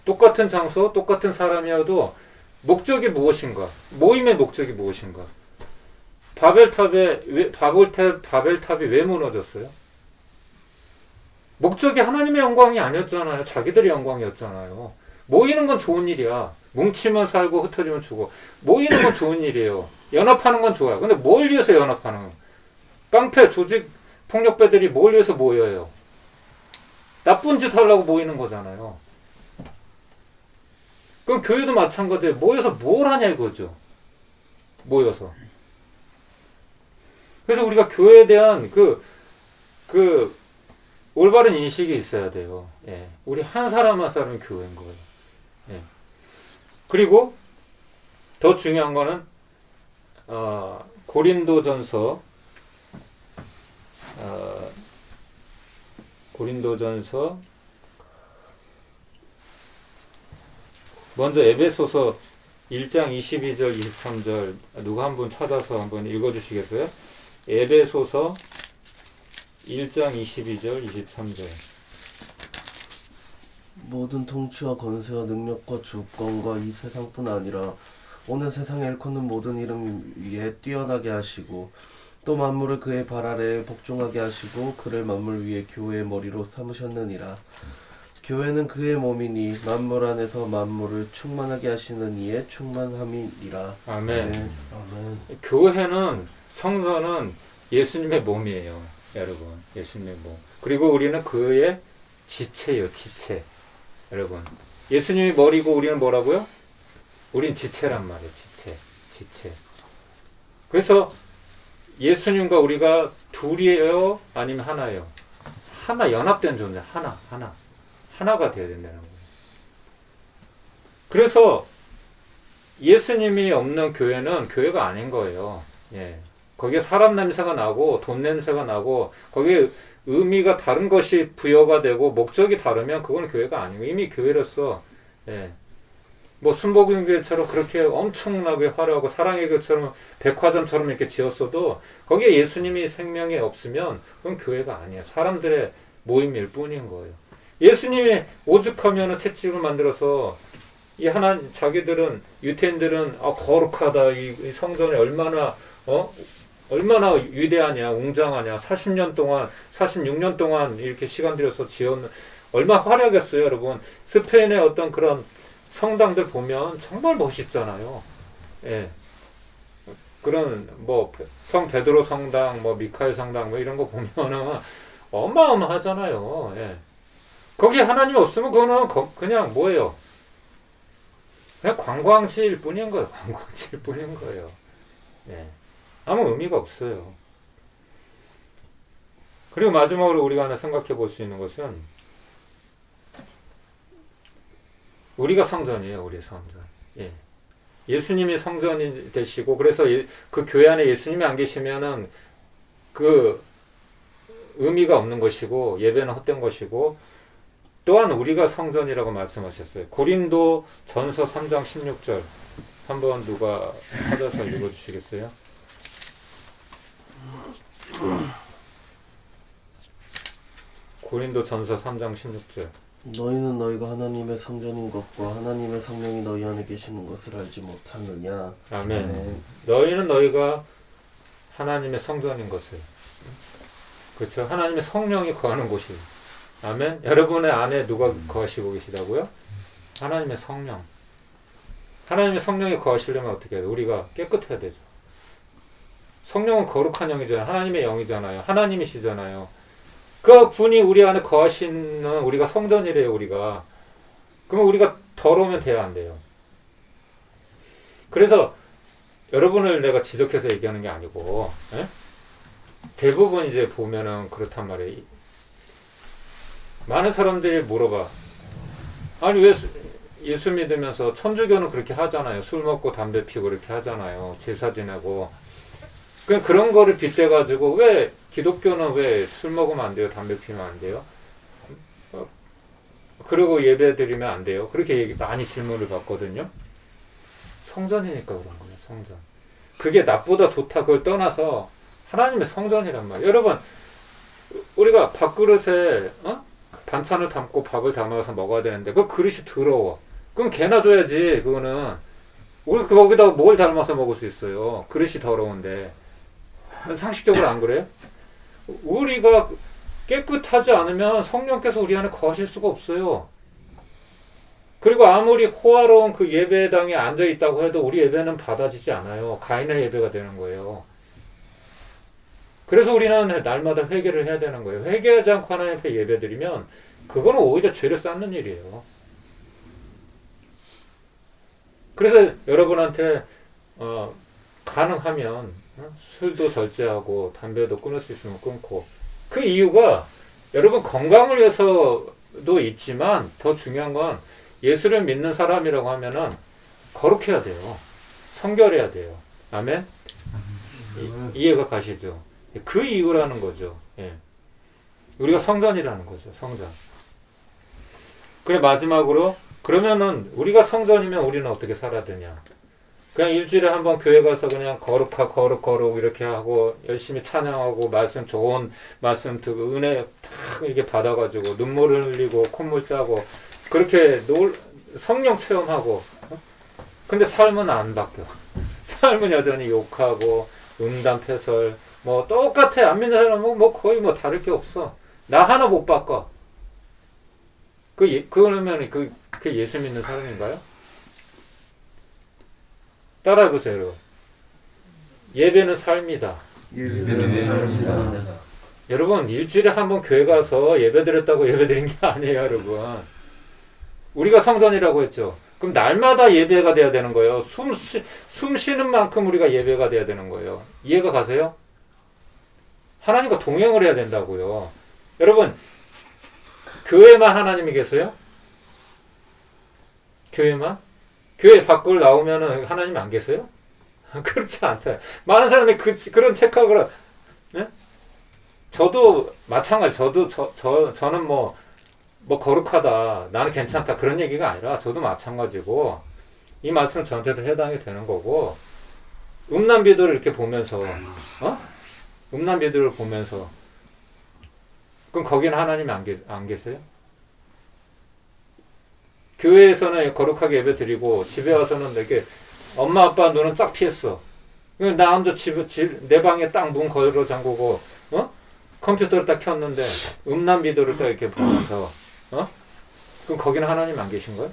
똑같은 장소, 똑같은 사람이어도 목적이 무엇인가? 모임의 목적이 무엇인가? 바벨탑이 왜 무너졌어요? 목적이 하나님의 영광이 아니었잖아요. 자기들의 영광이었잖아요. 모이는 건 좋은 일이야. 뭉치면 살고 흩어지면 죽어. 모이는 건 좋은 일이에요. 연합하는 건 좋아요. 근데 뭘 위해서 연합하는 거예요? 깡패, 조직, 폭력배들이 뭘 위해서 모여요? 나쁜 짓 하려고 모이는 거잖아요. 그럼 교회도 마찬가지예요. 모여서 뭘 하냐 이거죠. 모여서. 그래서 우리가 교회에 대한 그 올바른 인식이 있어야 돼요. 예. 우리 한 사람 한 사람이 교회인 거예요. 예. 그리고 더 중요한 거는 고린도전서 먼저 에베소서 1장 22절 23절 누가 한번 찾아서 한번 읽어주시겠어요? 에베소서 1장 22절 23절. 모든 통치와 권세와 능력과 주권과 이 세상뿐 아니라 오는 세상에 일컫는 모든 이름 위에 뛰어나게 하시고 또 만물을 그의 발 아래에 복종하게 하시고 그를 만물 위에 교회의 머리로 삼으셨느니라. 교회는 그의 몸이니 만물 안에서 만물을 충만하게 하시는 이의 충만함이니라. 아멘. 네. 아멘. 교회는 성전은 예수님의 몸이에요. 여러분. 예수님의 몸. 그리고 우리는 그의 지체예요. 지체. 여러분. 예수님이 머리고 우리는 뭐라고요? 우린 지체란 말이에요. 지체. 그래서 예수님과 우리가 둘이에요? 아니면 하나예요? 하나, 연합된 존재. 하나가 되어야 된다는 거예요. 그래서 예수님이 없는 교회는 교회가 아닌 거예요. 예. 거기에 사람 냄새가 나고 돈 냄새가 나고 거기에 의미가 다른 것이 부여가 되고 목적이 다르면 그건 교회가 아니고 이미 교회로서 예. 뭐 순복음교회처럼 그렇게 엄청나게 화려하고 사랑의 교회처럼 백화점처럼 이렇게 지었어도 거기에 예수님이 생명이 없으면 그건 교회가 아니에요. 사람들의 모임일 뿐인 거예요. 예수님이 오죽하면 채찍을 만들어서 이 자기들은 유태인들은 거룩하다 이 성전이 얼마나 위대하냐 웅장하냐 46년 동안 이렇게 시간 들여서 지었는 얼마나 화려하겠어요. 여러분 스페인의 어떤 그런 성당들 보면 정말 멋있잖아요. 예. 그런 뭐 성 베드로 성당 뭐 미카엘 성당 뭐 이런 거 보면은 어마어마하잖아요. 예. 거기에 하나님 없으면 그거는 그냥 뭐예요? 그냥 관광지일 뿐인 거예요. 관광지일 뿐인 거예요. 예. 아무 의미가 없어요. 그리고 마지막으로 우리가 하나 생각해 볼 수 있는 것은 우리가 성전이에요. 우리 성전. 예. 예수님이 성전이 되시고 그래서 그 교회 안에 예수님이 안 계시면은 그 의미가 없는 것이고 예배는 헛된 것이고 또한 우리가 성전이라고 말씀하셨어요. 고린도 전서 3장 16절 한번 누가 찾아서 읽어주시겠어요? 고린도 전서 3장 16절. 너희는 너희가 하나님의 성전인 것과 하나님의 성령이 너희 안에 계시는 것을 알지 못하느냐. 아멘. 네. 너희는 너희가 하나님의 성전인 것을. 그렇죠. 하나님의 성령이 거하는 곳이. 아멘. 여러분의 안에 누가 거하시고 계시다고요? 하나님의 성령. 하나님의 성령이 거하시려면 어떻게 해야 돼요? 우리가 깨끗해야 되죠. 성령은 거룩한 영이잖아요. 하나님의 영이잖아요. 하나님이시잖아요. 그 분이 우리 안에 거하시는 우리가 성전이래요. 우리가. 그러면 우리가 더러우면 돼야 안 돼요. 그래서 여러분을 내가 지적해서 얘기하는 게 아니고, 에? 대부분 이제 보면은 그렇단 말이에요. 많은 사람들이 물어봐. 아니 왜 예수 믿으면서 천주교는 그렇게 하잖아요. 술 먹고 담배 피고 그렇게 하잖아요. 제사 지내고. 그런 거를 빗대가지고 왜 기독교는 왜 술 먹으면 안 돼요? 담배 피면 안 돼요? 그리고 예배 드리면 안 돼요? 그렇게 많이 질문을 받거든요. 성전이니까 그런 거예요. 성전. 그게 나쁘다 좋다 그걸 떠나서 하나님의 성전이란 말이에요. 여러분 우리가 밥그릇에 반찬을 담고 밥을 담아서 먹어야 되는데 그 그릇이 더러워. 그럼 개나 줘야지. 그거는 우리 거기다 뭘 담아서 먹을 수 있어요. 그릇이 더러운데. 상식적으로 안 그래요? 우리가 깨끗하지 않으면 성령께서 우리 안에 거하실 수가 없어요. 그리고 아무리 호화로운 그 예배당에 앉아 있다고 해도 우리 예배는 받아지지 않아요. 가인의 예배가 되는 거예요. 그래서 우리는 날마다 회개를 해야 되는 거예요. 회개하지 않고 하나님 앞에 예배드리면 그거는 오히려 죄를 쌓는 일이에요. 그래서 여러분한테 가능하면 술도 절제하고 담배도 끊을 수 있으면 끊고, 그 이유가 여러분 건강을 위해서도 있지만 더 중요한 건 예수를 믿는 사람이라고 하면은 거룩해야 돼요. 성결해야 돼요. 아멘? 이해가 가시죠? 그 이유라는 거죠. 예. 우리가 성전이라는 거죠. 성전. 그래 마지막으로 그러면은 우리가 성전이면 우리는 어떻게 살아야 되냐? 그냥 일주일에 한번 교회 가서 그냥 거룩 이렇게 하고 열심히 찬양하고 말씀 좋은 말씀 듣고 은혜 탁 이렇게 받아가지고 눈물을 흘리고 콧물 짜고 그렇게 성령 체험하고 근데 삶은 안 바뀌어. 삶은 여전히 욕하고 음담패설 뭐 똑같아. 안 믿는 사람은 뭐 거의 뭐 다를 게 없어. 나 하나 못 바꿔. 그러면 그게 예수 믿는 사람인가요? 따라해보세요, 여러분. 예배는 삶이다. 예배는 삶이다. 여러분, 일주일에 한 번 교회 가서 예배 드렸다고 예배 드린 게 아니에요, 여러분. 우리가 성전이라고 했죠. 그럼 날마다 예배가 돼야 되는 거예요. 숨 쉬는 만큼 우리가 예배가 돼야 되는 거예요. 이해가 가세요? 하나님과 동행을 해야 된다고요. 여러분, 교회만 하나님이 계세요? 교회만? 교회 밖을 나오면은 하나님 안 계세요? 그렇지 않아요. 많은 사람이 그런 착각을, 네? 저도 마찬가지. 저는 뭐 거룩하다. 나는 괜찮다. 그런 얘기가 아니라 저도 마찬가지고, 이 말씀은 저한테도 해당이 되는 거고, 음란비들을 이렇게 보면서, 음란비들을 보면서, 그럼 거기는 하나님이 안 계세요? 교회에서는 거룩하게 예배 드리고 집에 와서는 이렇게 엄마 아빠 눈은 딱 피했어. 나 혼자 내 방에 딱 문 걸어 잠그고 컴퓨터를 딱 켰는데 음란 비디오를 딱 이렇게 보면서 그럼 거기는 하나님 안 계신 거예요?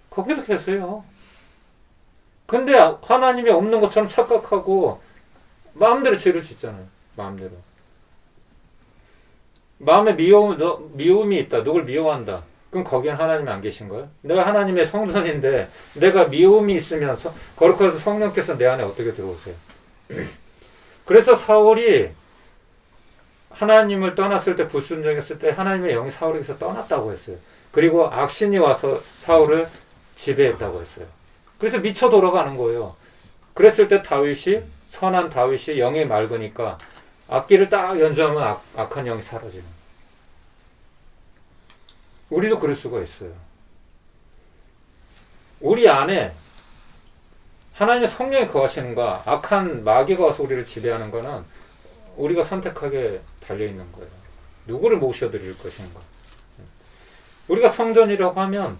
거기도 계세요. 근데 하나님이 없는 것처럼 착각하고 마음대로 죄를 짓잖아요. 마음대로. 마음에 미움이 있다. 누굴 미워한다. 그럼 거기는 하나님이 안 계신 거예요? 내가 하나님의 성전인데 내가 미움이 있으면서 거룩해서 성령께서 내 안에 어떻게 들어오세요? 그래서 사울이 하나님을 떠났을 때 불순종했을 때 하나님의 영이 사울에게서 떠났다고 했어요. 그리고 악신이 와서 사울을 지배했다고 했어요. 그래서 미쳐 돌아가는 거예요. 그랬을 때 선한 다윗이 영이 맑으니까 악기를 딱 연주하면 악한 영이 사라지는 거예요. 우리도 그럴 수가 있어요. 우리 안에 하나님의 성령이 거하시는가, 악한 마귀가 와서 우리를 지배하는 거는 우리가 선택하게 달려있는 거예요. 누구를 모셔드릴 것인가. 우리가 성전이라고 하면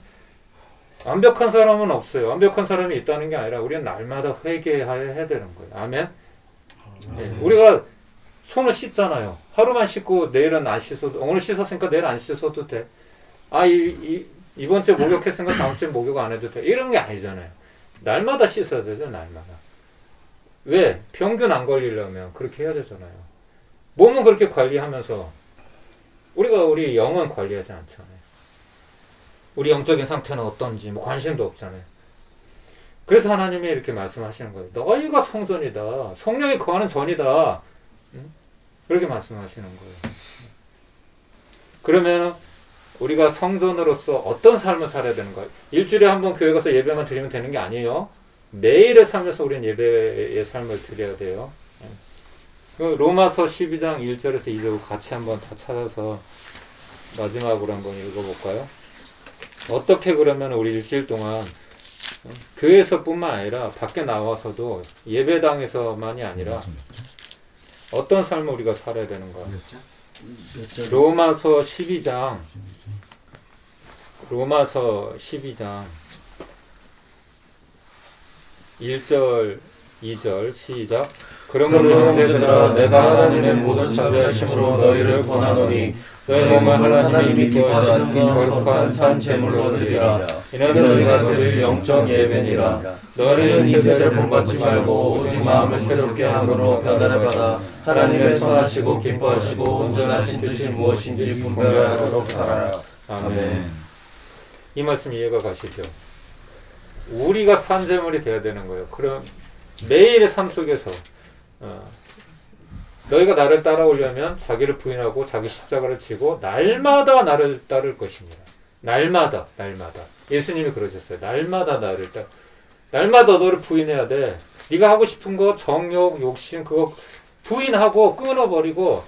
완벽한 사람은 없어요. 완벽한 사람이 있다는 게 아니라 우리는 날마다 회개해야 되는 거예요. 아멘? 네, 우리가 손을 씻잖아요. 하루만 씻고 내일은 안 씻어도, 오늘 씻었으니까 내일 안 씻어도 돼. 이번 주에 목욕했으니까 다음 주에 목욕 안 해도 돼. 이런 게 아니잖아요. 날마다 씻어야 되죠, 날마다. 왜? 병균 안 걸리려면 그렇게 해야 되잖아요. 몸은 그렇게 관리하면서 우리가 우리 영은 관리하지 않잖아요. 우리 영적인 상태는 어떤지 뭐 관심도 없잖아요. 그래서 하나님이 이렇게 말씀하시는 거예요. 너희가 성전이다. 성령이 거하는 전이다. 그렇게 말씀하시는 거예요. 그러면 우리가 성전으로서 어떤 삶을 살아야 되는가? 일주일에 한 번 교회 가서 예배만 드리면 되는 게 아니에요. 매일의 삶에서 우리는 예배의 삶을 드려야 돼요. 로마서 12장 1절에서 2절 같이 한번 다 찾아서 마지막으로 한번 읽어볼까요? 어떻게 그러면 우리 일주일 동안 교회에서뿐만 아니라 밖에 나와서도 예배당에서만이 아니라 어떤 삶을 우리가 살아야 되는가? 로마서 12장 1절 2절 시작. 그러므로 형제들아 내가 하나님의 모든 자비하심으로 너희를 권하노니 너희 몸을 하나님이 기뻐하시는 거룩한 산 제물로 드리라. 이는 너희가 드릴 영적 예배니라. 너희는 이 세대를 본받지 말고 오직 마음을 새롭게 함으로 변화를 받아 하나님의 선하시고 기뻐하시고 온전하신 뜻이 무엇인지 분별하도록 하라. 아멘. 이 말씀 이해가 가시죠? 우리가 산 제물이 돼야 되는 거예요. 그럼 매일의 삶 속에서 너희가 나를 따라오려면 자기를 부인하고 자기 십자가를 지고 날마다 나를 따를 것입니다. 날마다. 예수님이 그러셨어요. 날마다 너를 부인해야 돼. 네가 하고 싶은 거, 정욕, 욕심 그거 부인하고 끊어버리고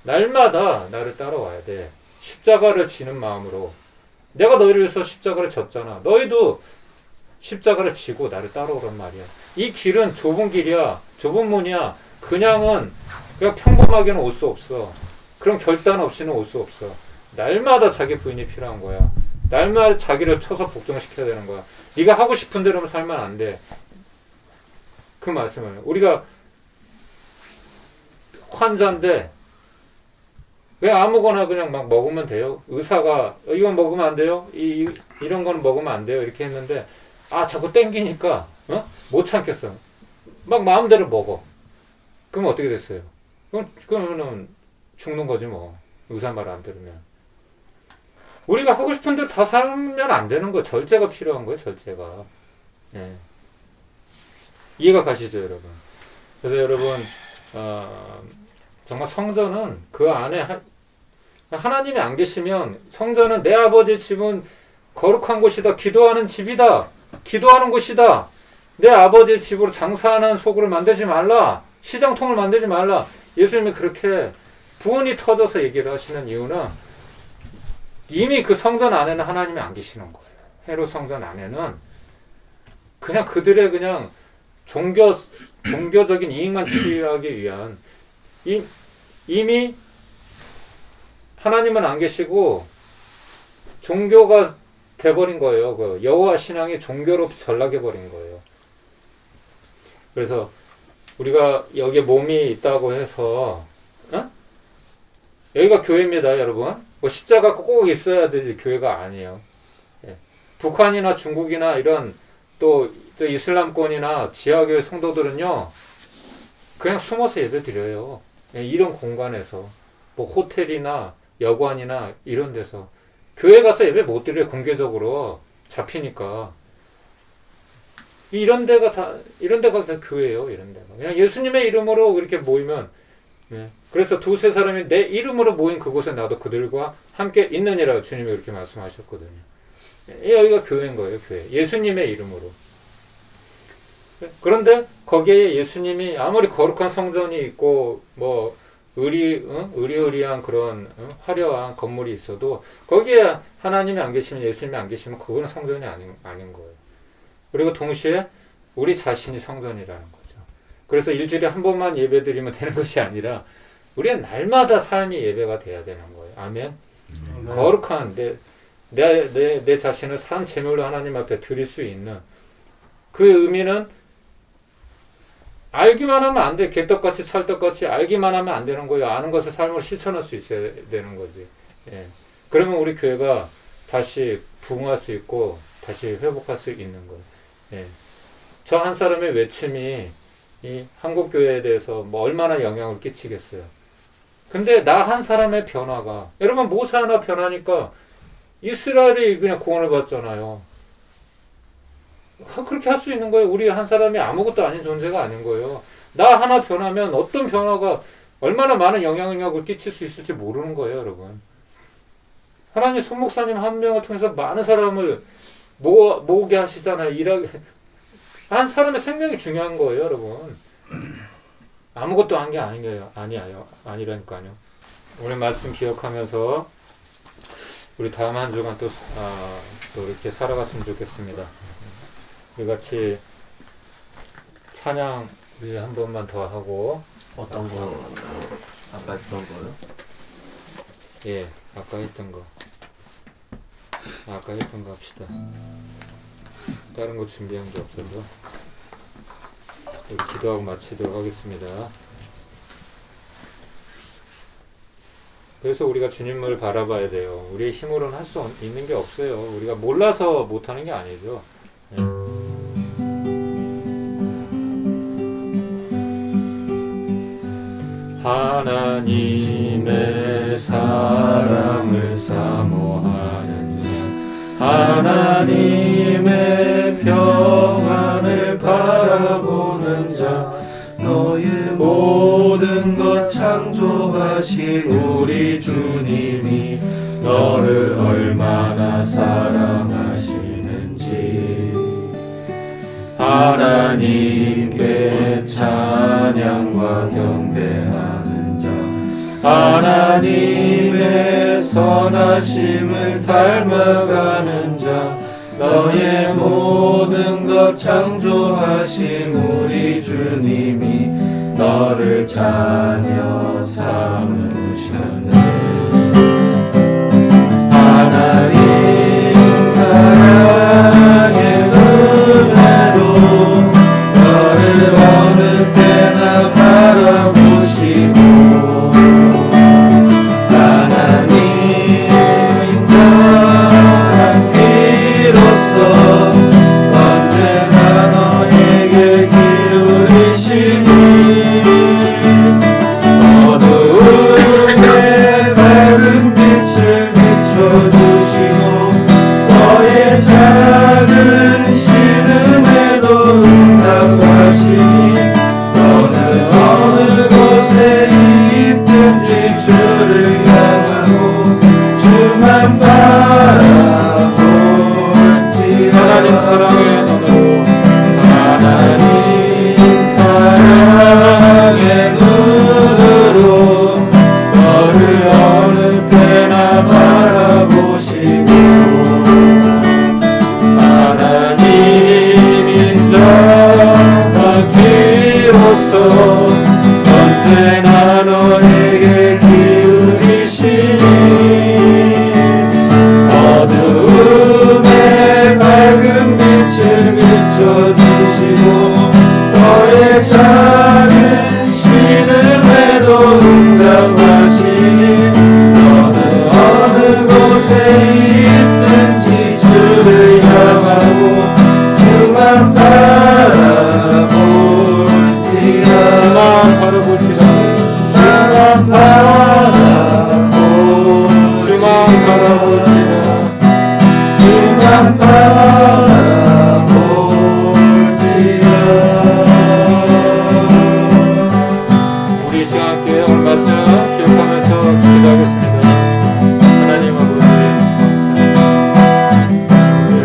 날마다 나를 따라와야 돼. 십자가를 지는 마음으로. 내가 너희를 위해서 십자가를 졌잖아. 너희도 십자가를 지고 나를 따라오란 말이야. 이 길은 좁은 길이야. 좁은 문이야. 그냥 평범하게는 올 수 없어. 그런 결단 없이는 올 수 없어. 날마다 자기 부인이 필요한 거야. 날마다 자기를 쳐서 복종시켜야 되는 거야. 네가 하고 싶은 대로만 살면 안 돼. 그 말씀을. 우리가 환자인데 왜 아무거나 그냥 막 먹으면 돼요? 의사가 이건 먹으면 안 돼요? 이런 거는 먹으면 안 돼요? 이렇게 했는데 자꾸 땡기니까 못 참겠어. 막 마음대로 먹어. 그럼 어떻게 됐어요? 그러면은 죽는 거지 뭐. 의사 말 안 들으면. 우리가 하고 싶은 대로 다 살면 안 되는 거예요. 절제가 필요한 거예요. 절제가. 예. 이해가 가시죠 여러분? 그래서 여러분 정말 성전은 그 안에 하나님이 안 계시면 성전은 내 아버지의 집은 거룩한 곳이다. 기도하는 집이다. 기도하는 곳이다. 내 아버지의 집으로 장사하는 소굴을 만들지 말라. 시장통을 만들지 말라. 예수님이 그렇게 부은이 터져서 얘기를 하시는 이유는 이미 그 성전 안에는 하나님이 안 계시는 거예요. 헤롯 성전 안에는 그냥 그들의 그냥 종교적인 이익만 취하기 위한 이미 하나님은 안 계시고 종교가 돼버린 거예요. 그 여호와 신앙이 종교로 전락해버린 거예요. 그래서 우리가 여기에 몸이 있다고 해서 여기가 교회입니다, 여러분. 뭐 십자가 꼭 있어야 되지 교회가 아니에요. 예. 북한이나 중국이나 이런 또 이슬람권이나 지하교회 성도들은요 그냥 숨어서 예배 드려요. 예, 이런 공간에서 뭐 호텔이나 여관이나 이런 데서 교회 가서 예배 못 드려요. 공개적으로 잡히니까. 이런 데가 다 교회예요. 이런 데가 그냥 예수님의 이름으로 이렇게 모이면 예. 그래서 두세 사람이 내 이름으로 모인 그곳에 나도 그들과 함께 있느니라 주님이 그렇게 말씀하셨거든요. 여기가 교회인 거예요. 교회. 예수님의 이름으로. 그런데 거기에 예수님이 아무리 거룩한 성전이 있고 뭐 의리의리한 그런 화려한 건물이 있어도 거기에 하나님이 안 계시면 예수님이 안 계시면 그거는 성전이 아닌 거예요. 그리고 동시에 우리 자신이 성전이라는 거죠. 그래서 일주일에 한 번만 예배드리면 되는 것이 아니라 우리는 날마다 삶이 예배가 돼야 되는 거예요. 아멘. 거룩한 내 자신을 산 제물로 하나님 앞에 드릴 수 있는 그 의미는 알기만 하면 안 돼. 개떡같이 찰떡같이 알기만 하면 안 되는 거예요. 아는 것을 삶으로 실천할 수 있어야 되는 거지. 예. 그러면 우리 교회가 다시 부흥할 수 있고 다시 회복할 수 있는 거예요. 예. 저 한 사람의 외침이 이 한국 교회에 대해서 뭐 얼마나 영향을 끼치겠어요. 근데 나 한 사람의 변화가, 여러분 모세 하나 변하니까 이스라엘이 그냥 구원을 받잖아요. 그렇게 할 수 있는 거예요. 우리 한 사람이 아무것도 아닌 존재가 아닌 거예요. 나 하나 변하면 어떤 변화가 얼마나 많은 영향력을 끼칠 수 있을지 모르는 거예요, 여러분. 하나님 손목사님 한 명을 통해서 많은 사람을 모으게 하시잖아요. 일하게. 한 사람의 생명이 중요한 거예요, 여러분. 아무것도 한 게 아니라니까요. 오늘 말씀 기억하면서 우리 다음 한 주간 또 이렇게 살아갔으면 좋겠습니다. 우리 같이 찬양 우리 한 번만 더 하고. 어떤 거? 아까 했던 거요? 예, 아까 했던 거 합시다. 다른 거 준비한 게 없어서 우리 기도하고 마치도록 하겠습니다. 그래서 우리가 주님을 바라봐야 돼요. 우리의 힘으로는 할 수 있는 게 없어요. 우리가 몰라서 못하는 게 아니죠. 예. 하나님의 사랑을 사모하는 자, 하나님의 평안을 바라보는 자, 너의 모든 것 창조하신 우리 주님이 너를 얼마나 사랑하시는지 하나님께 찬양과 경배하는 자, 하나님의 선하심을 닮아가는 자, 너의 모든 것 창조하신 우리 주님이 너를 자녀 삼으셨네. 하나님 사랑의 은혜로 너를 어느 때나 바라보시고 하나님 인자한 귀로서 언제나 너에게 기울이시니 어두움에 밝은 빛을 비춰주시고 너의 작은 신음에도 응답하시니 너는 어느 곳에 있든지 주를 향하고 주만 바라볼지라. 하나님 사랑의 눈으로 하나님 사랑의 눈으로 너를 어느 때나 바라보시고 하나님 인자한 귀로서 언제나 너에게 기울이시니 어두움에 밝은 빛을 비춰주시고 너의 작은 신음에도 응답하시니 너는 어느 곳에 있든지 주를 향하고 주만 바라볼지라. 주만 바라볼지라. 주만 바라볼지라. 주만 바라볼지라. 우리 시간 함께 오늘 말씀 기억하면서 기도하겠습니다. 하나님 아버지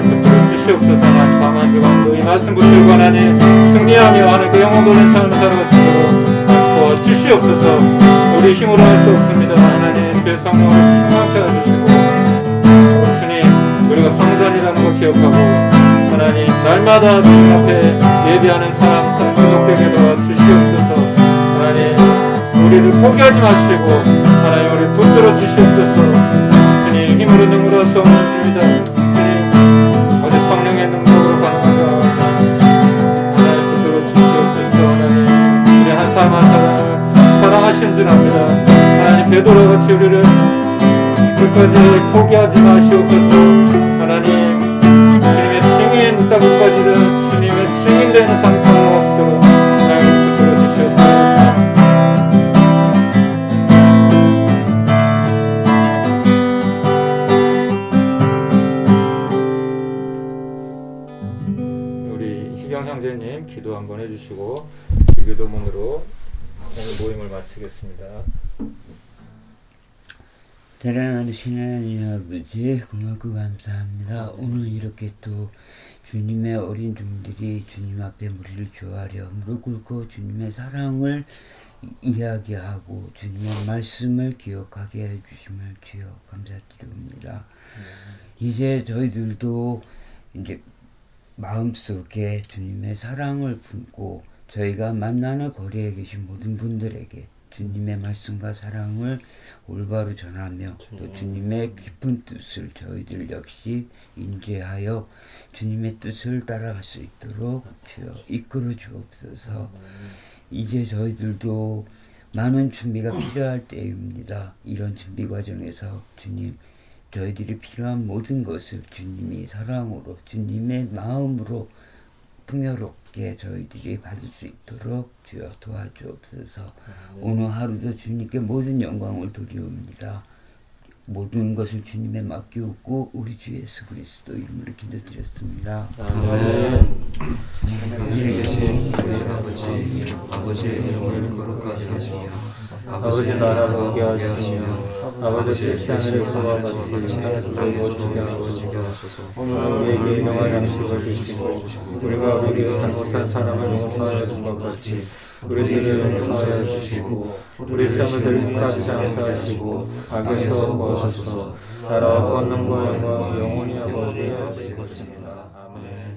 붙들어 주시옵소서. 다음 한 주간도 이 말씀 붙들고 하나님 승리하며 하는 그 영혼 보는 삶을 살아갈 수 있도록 도와 주시옵소서. 우리 힘으로 할 수 없습니다. 하나님 주의 성령으로 충만케 해주시고 주님 우리가 성전이라는 걸 기억하고 하나님 날마다 주님 앞에 예비하는 삶 회복되게 도와 주시옵소서. 하나님 우리를 포기하지 마시고 하나님 우리 붙들어 주시옵소서. 주님 힘으로 능으로 할 수 없는 주입니다. 주님 오직 성령의 능력으로 가능하다. 하나님 붙들어 주시옵소서. 하나님 베드로같이 우리를 끝까지 포기하지 마시옵소서. 하나님, 주님의 증인 따끝까지는 주님의 증인되는 삶 살아갈 수 있도록 하나님 붙들어 주시옵소서. 우리 희경 형제님 기도 한번 해주시고 이 기도문으로 오늘 모임을 마치겠습니다. 사랑하신 하나님 아버지 고맙고 감사합니다. 오늘 이렇게 또 주님의 어린 종들이 주님 앞에 무리를 조아려 무릎 꿇고 주님의 사랑을 이야기하고 주님의 말씀을 기억하게 해주심을 주여 감사드립니다. 이제 저희들도 이제 마음속에 주님의 사랑을 품고 저희가 만나는 거리에 계신 모든 분들에게 주님의 말씀과 사랑을 올바로 전하며 또 주님의 깊은 뜻을 저희들 역시 인지하여 주님의 뜻을 따라갈 수 있도록 주여 이끌어 주옵소서. 이제 저희들도 많은 준비가 필요할 때입니다. 이런 준비 과정에서 주님 저희들이 필요한 모든 것을 주님이 사랑으로 주님의 마음으로 풍요롭게 저희들이 받을 수 있도록 주여 도와주옵소서. 오늘 하루도 주님께 모든 영광을 돌리옵니다. 모든 것을 주님에 맡기옵고 우리 주 예수 그리스도 이름으로 기도드렸습니다. 아멘. 하늘에 계신 우리 아버지의 이름을 거룩하게 하시며 아버지 나라가 오게 하시며 아버지 뜻이 하늘에서와 같이 땅에서도 이루어지게 하소서. 오늘 우리에게 일용할 양식을 주시고 우리가 우리에게 잘못한 사람을 용서하여 준 것 같이 우리들을 용서하여 주시고 우리 시험을 들게 하지 않게 하시고 악에서 구하소서. 나라와 권능과 영광 영원히 아버지의 것입니다. 아멘.